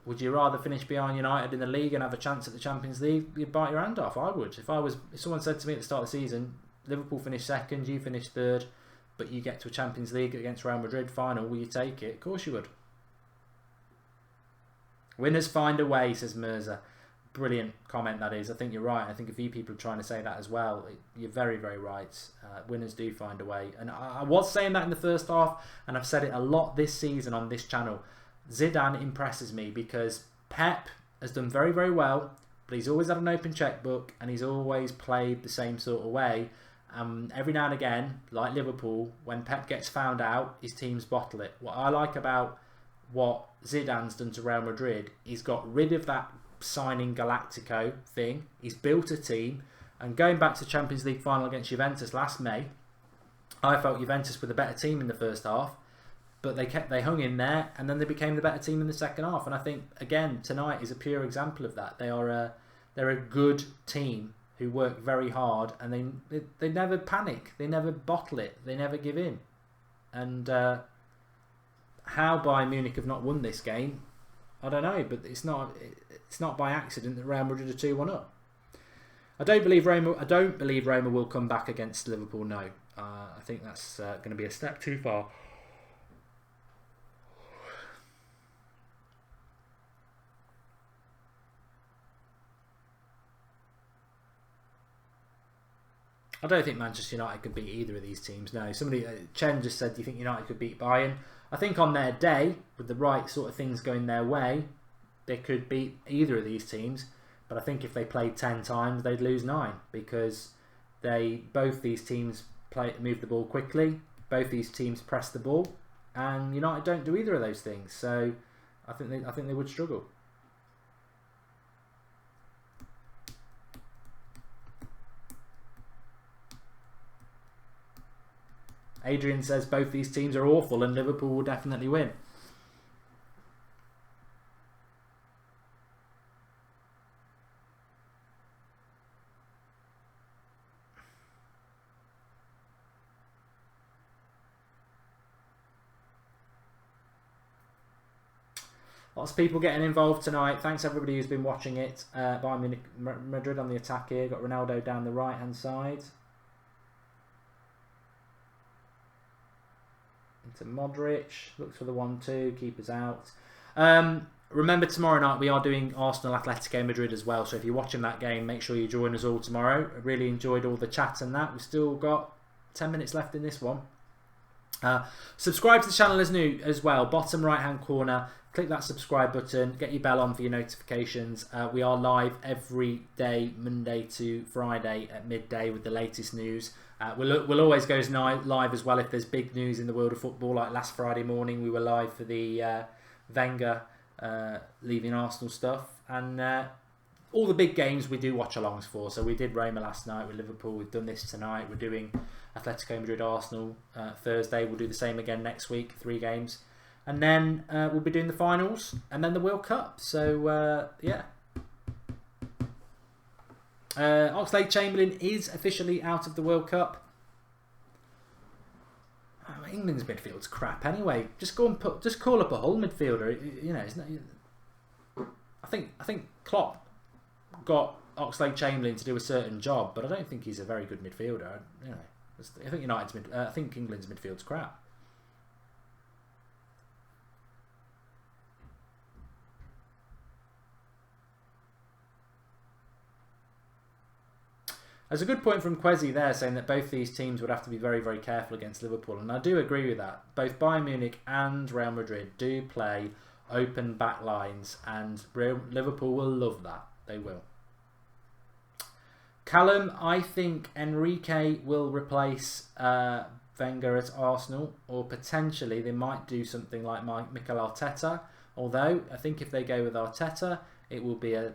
would you rather finish behind United in the league and have a chance at the Champions League? You'd bite your hand off. I would. If someone said to me at the start of the season, Liverpool finish second, you finish third, but you get to a Champions League against Real Madrid final, will you take it? Of course you would. Winners find a way, says Mirza. Brilliant comment that is. I think you're right. I think a few people are trying to say that as well. You're very, very right. Winners do find a way. And I was saying that in the first half, and I've said it a lot this season on this channel. Zidane impresses me because Pep has done very, very well, but he's always had an open checkbook and he's always played the same sort of way. Every now and again, like Liverpool, when Pep gets found out, his teams bottle it. What I like about what Zidane's done to Real Madrid. He's got rid of that signing Galactico thing. He's built a team, and going back to Champions League final against Juventus last May, I felt Juventus were the better team in the first half, but they hung in there, and then they became the better team in the second half. And I think again tonight is a pure example of that. They're a good team who work very hard, and they never panic, they never bottle it, they never give in. And how Bayern Munich have not won this game, I don't know, but it's not by accident that Real Madrid are 2-1 up. I don't believe Roma will come back against Liverpool. No, I think that's going to be a step too far. I don't think Manchester United could beat either of these teams. No, Chen just said, do you think United could beat Bayern? I think on their day, with the right sort of things going their way, they could beat either of these teams. But I think if they played 10 times, they'd lose 9, because both these teams move the ball quickly, both these teams press the ball, and United don't do either of those things. So I think they would struggle. Adrian says both these teams are awful and Liverpool will definitely win. Lots of people getting involved tonight. Thanks everybody who's been watching it. Bayern Munich, Madrid on the attack here. Got Ronaldo down the right hand side. Into Modric, looks for the 1-2, keepers out. Remember, tomorrow night we are doing Arsenal Atletico Madrid as well, so if you're watching that game, make sure you join us all tomorrow. I really enjoyed all the chat and that. We've still got 10 minutes left in this one. Subscribe to the channel as new as well, bottom right hand corner, click that subscribe button, get your bell on for your notifications. We are live every day, Monday to Friday at midday with the latest news. We'll always go live as well if there's big news in the world of football. Like last Friday morning, we were live for the Wenger leaving Arsenal stuff, and all the big games we do watch alongs for. So we did Roma last night with Liverpool. We've done this tonight. We're doing Atletico Madrid Arsenal Thursday. We'll do the same again next week, 3 games, and then we'll be doing the finals and then the World Cup. So yeah. Oxlade-Chamberlain is officially out of the World Cup. Oh, England's midfield's crap anyway. Just call up a Hull midfielder. You know, it's not, I think Klopp got Oxlade-Chamberlain to do a certain job, but I don't think he's a very good midfielder. You know, I think England's midfield's crap. There's a good point from Kwesi there, saying that both these teams would have to be very, very careful against Liverpool, and I do agree with that. Both Bayern Munich and Real Madrid do play open back lines, and Liverpool will love that. They will. Callum, I think Enrique will replace Wenger at Arsenal, or potentially they might do something like Mikel Arteta, although I think if they go with Arteta, it will be an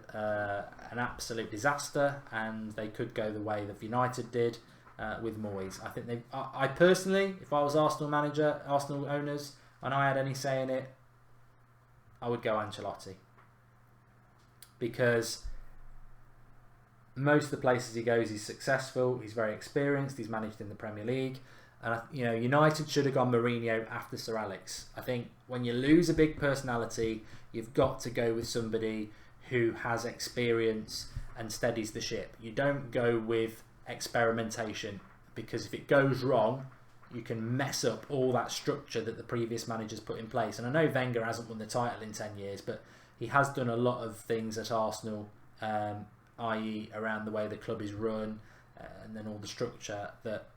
absolute disaster, and they could go the way that United did with Moyes. I think I personally, if I was Arsenal manager, Arsenal owners, and I had any say in it, I would go Ancelotti, because most of the places he goes, he's successful. He's very experienced. He's managed in the Premier League, and United should have gone Mourinho after Sir Alex. I think when you lose a big personality, you've got to go with somebody who has experience and steadies the ship. You don't go with experimentation, because if it goes wrong, you can mess up all that structure that the previous managers put in place. And I know Wenger hasn't won the title in 10 years, but he has done a lot of things at Arsenal, i.e. around the way the club is run, and then all the structure that,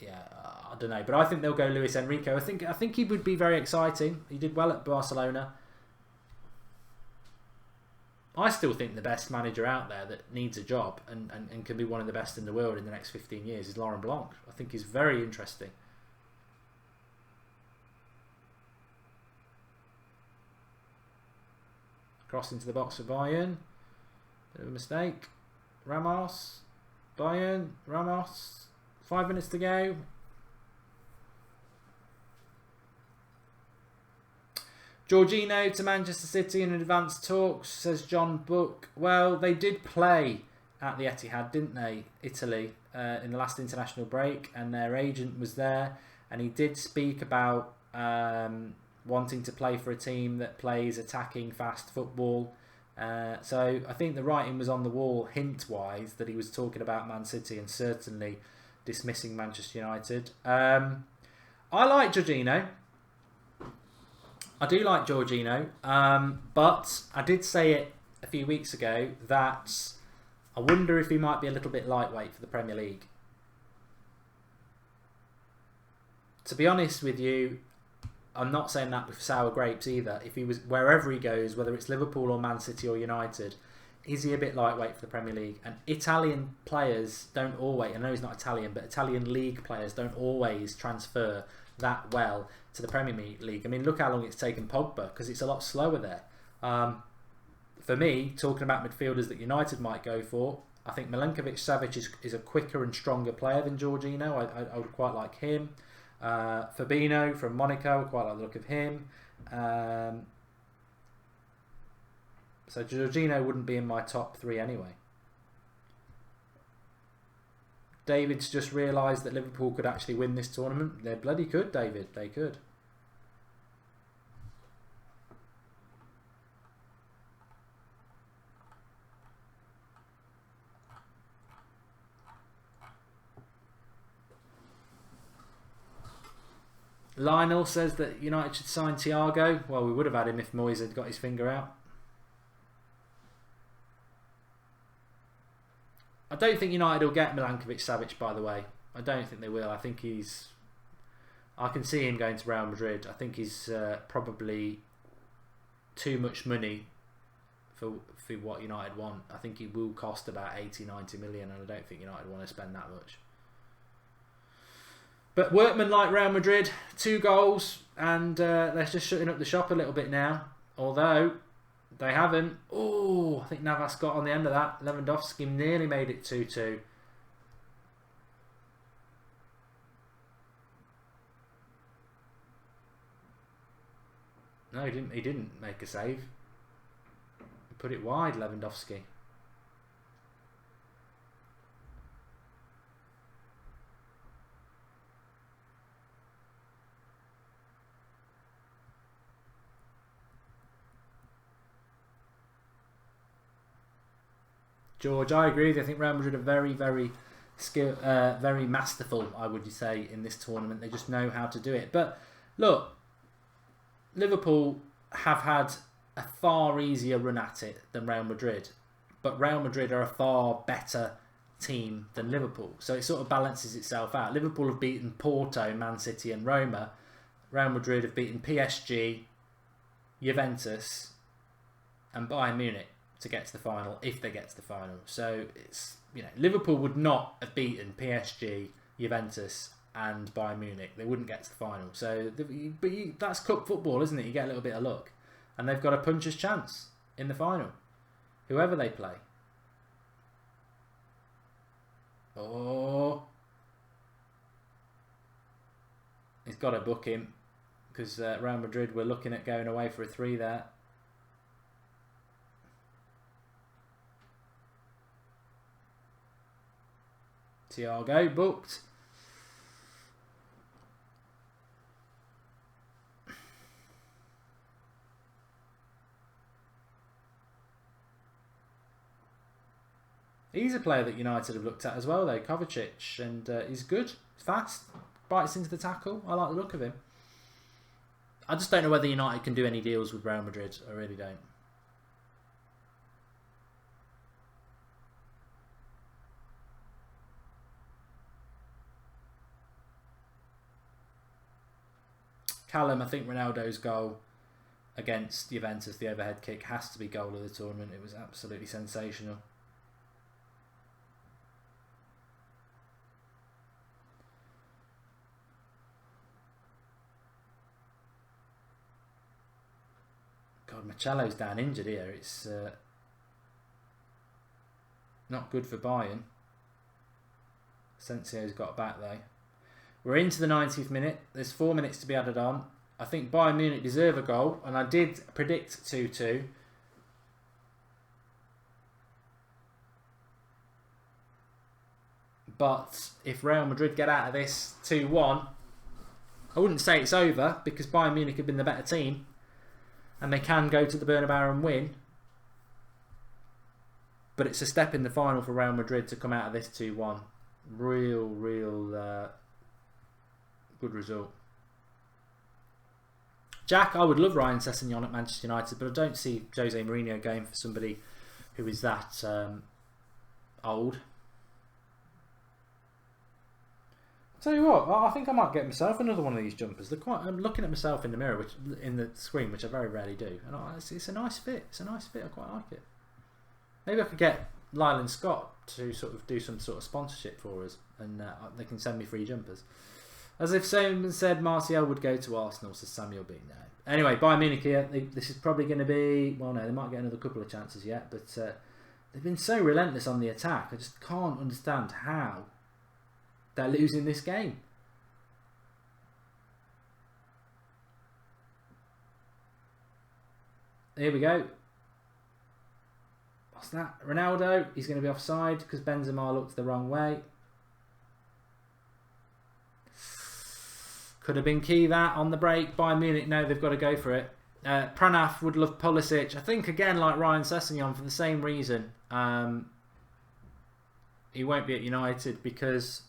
I don't know. But I think they'll go Luis Enrique. I think he would be very exciting. He did well at Barcelona. I still think the best manager out there that needs a job and can be one of the best in the world in the next 15 years is Laurent Blanc. I think he's very interesting. Cross into the box for Bayern. Bit of a mistake. Ramos. Bayern. Ramos. 5 minutes to go. Jorginho to Manchester City in advanced talks, says John Book. Well, they did play at the Etihad, didn't they? Italy, in the last international break, and their agent was there, and he did speak about wanting to play for a team that plays attacking, fast football. So I think the writing was on the wall, hint-wise, that he was talking about Man City and certainly dismissing Manchester United. I like Jorginho. I do like Jorginho, but I did say it a few weeks ago that I wonder if he might be a little bit lightweight for the Premier League. To be honest with you, I'm not saying that with sour grapes either. If he was, wherever he goes, whether it's Liverpool or Man City or United, is he a bit lightweight for the Premier League? And Italian players don't always, I know he's not Italian, but Italian league players don't always transfer that well to the Premier League. I mean, look how long it's taken Pogba, because it's a lot slower there. For me, talking about midfielders that United might go for, I think Milinkovic-Savic is a quicker and stronger player than Jorginho. I would quite like him. Fabinho from Monaco, I quite like the look of him. So Jorginho wouldn't be in my top 3 anyway. David's just realised that Liverpool could actually win this tournament. They bloody could, David. They could. Lionel says that United should sign Thiago. Well, we would have had him if Moyes had got his finger out. I don't think United will get Milinkovic-Savic, by the way. I don't think they will. I think I can see him going to Real Madrid. I think he's probably too much money for what United want. I think he will cost about 80-90 million, and I don't think United want to spend that much. But workmen like Real Madrid, 2 goals, and they're just shutting up the shop a little bit now. Although they haven't. Oh, I think Navas got on the end of that. Lewandowski nearly made it 2-2. No, he didn't make a save. He put it wide, Lewandowski. George, I agree with you. I think Real Madrid are very, very very masterful, I would say, in this tournament. They just know how to do it. But look, Liverpool have had a far easier run at it than Real Madrid. But Real Madrid are a far better team than Liverpool. So it sort of balances itself out. Liverpool have beaten Porto, Man City and Roma. Real Madrid have beaten PSG, Juventus and Bayern Munich to get to the final, if they get to the final. So it's, Liverpool would not have beaten PSG, Juventus and Bayern Munich. They wouldn't get to the final. So that's cup football, isn't it? You get a little bit of luck, and they've got a puncher's chance in the final, whoever they play. Oh, he's got to book him, because Real Madrid were looking at going away for a 3 there. Thiago booked. He's a player that United have looked at as well, though, Kovacic, and he's good, fast, bites into the tackle. I like the look of him. I just don't know whether United can do any deals with Real Madrid. I really don't. Callum, I think Ronaldo's goal against Juventus, the overhead kick, has to be goal of the tournament. It was absolutely sensational. God, Marcello's down injured here. It's not good for Bayern. Asensio's got back though. We're into the 90th minute. There's 4 minutes to be added on. I think Bayern Munich deserve a goal, and I did predict 2-2. But if Real Madrid get out of this 2-1, I wouldn't say it's over, because Bayern Munich have been the better team and they can go to the Bernabeu and win. But it's a step in the final for Real Madrid to come out of this 2-1. Real good result. Jack, I would love Ryan Sessegnon at Manchester United, but I don't see Jose Mourinho going for somebody who is that old. Tell you what, I think I might get myself another one of these jumpers. I'm looking at myself in the mirror, in the screen, which I very rarely do, and it's a nice fit. It's a nice fit. I quite like it. Maybe I could get Lyland Scott to sort of do some sort of sponsorship for us, and they can send me free jumpers. As if someone said Martial would go to Arsenal, says Samuel B. No. Anyway, Bayern Munich here. This is probably going to be... Well, no, they might get another couple of chances yet, but they've been so relentless on the attack. I just can't understand how they're losing this game. Here we go. What's that? Ronaldo. He's going to be offside because Benzema looked the wrong way. Could have been key that on the break. Bayern Munich, no, they've got to go for it. Pranav would love Pulisic. I think, again, like Ryan Sessegnon, for the same reason. He won't be at United because...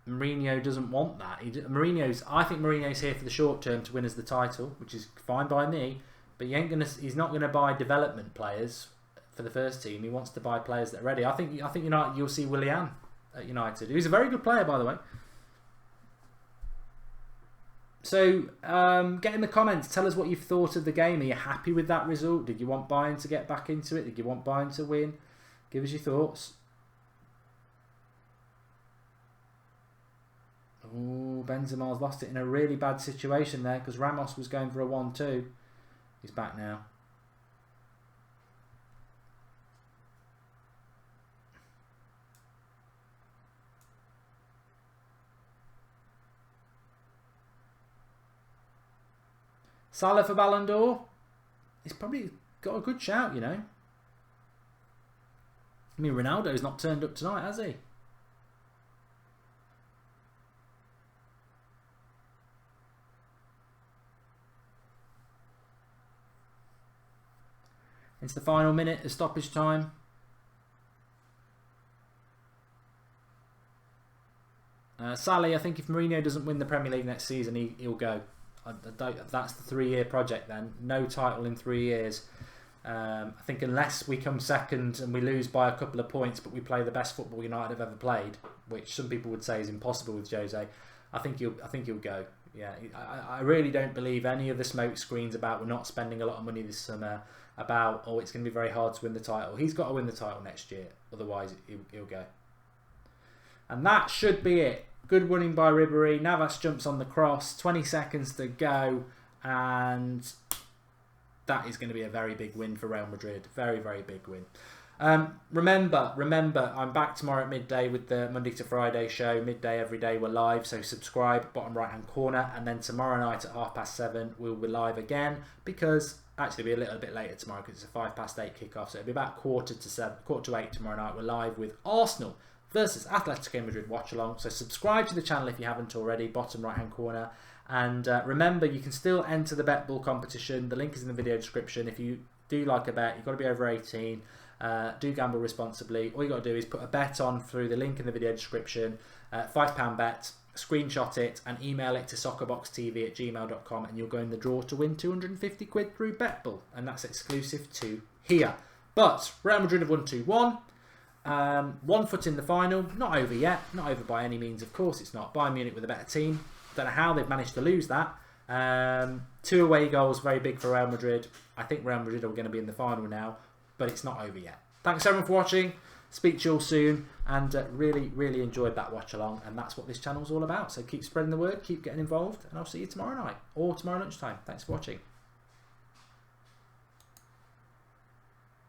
Mourinho doesn't want that. I think Mourinho's here for the short term to win us the title, which is fine by me. But he's not gonna buy development players for the first team. He wants to buy players that are ready. I think United, you'll see Willian at United, who's a very good player, by the way. So get in the comments. Tell us what you've thought of the game. Are you happy with that result? Did you want Bayern to get back into it? Did you want Bayern to win? Give us your thoughts. Oh, Benzema's lost it in a really bad situation there because Ramos was going for a 1-2. He's back now. Salah for Ballon d'Or. He's probably got a good shout, you know. I mean, Ronaldo's not turned up tonight, has he? It's the final minute of stoppage time. Sally, I think if Mourinho doesn't win the Premier League next season, he'll go. That's the 3-year project then. No title in 3 years. I think unless we come second and we lose by a couple of points, but we play the best football United have ever played, which some people would say is impossible with Jose, I think he'll go. Yeah, I really don't believe any of the smoke screens about we're not spending a lot of money this summer, about it's going to be very hard to win the title. He's got to win the title next year, otherwise he'll go. And that should be it. Good running by Ribéry. Navas jumps on the cross. 20 seconds to go, and that is going to be a very big win for Real Madrid. Very, very big win. Remember, I'm back tomorrow at midday with the Monday to Friday show. Midday every day we're live, so subscribe, bottom right hand corner. And then tomorrow night at 7:30 we'll be live again, because actually it'll be a little bit later tomorrow because it's a 8:05 kickoff, so it'll be about 7:45 tomorrow night. We're live with Arsenal versus Atletico Madrid watch along. So subscribe to the channel if you haven't already, bottom right hand corner. And remember, you can still enter the bet ball competition. The link is in the video description. If you do like a bet, you've got to be over 18. Do gamble responsibly. All you got to do is put a bet on through the link in the video description. £5 bet, screenshot it and email it to soccerboxtv@gmail.com, and you'll go in the draw to win 250 quid through Betbull, and that's exclusive to here. But Real Madrid have won 2-1. 1 foot in the final. Not over yet. Not over by any means, of course it's not. Bayern Munich with a better team. Don't know how they've managed to lose that. 2 away goals, very big for Real Madrid. I think Real Madrid are going to be in the final now, but it's not over yet. Thanks everyone for watching. Speak to you all soon, and really, really enjoyed that watch along, and that's what this channel's all about. So keep spreading the word, keep getting involved, and I'll see you tomorrow night or tomorrow lunchtime. Thanks for watching.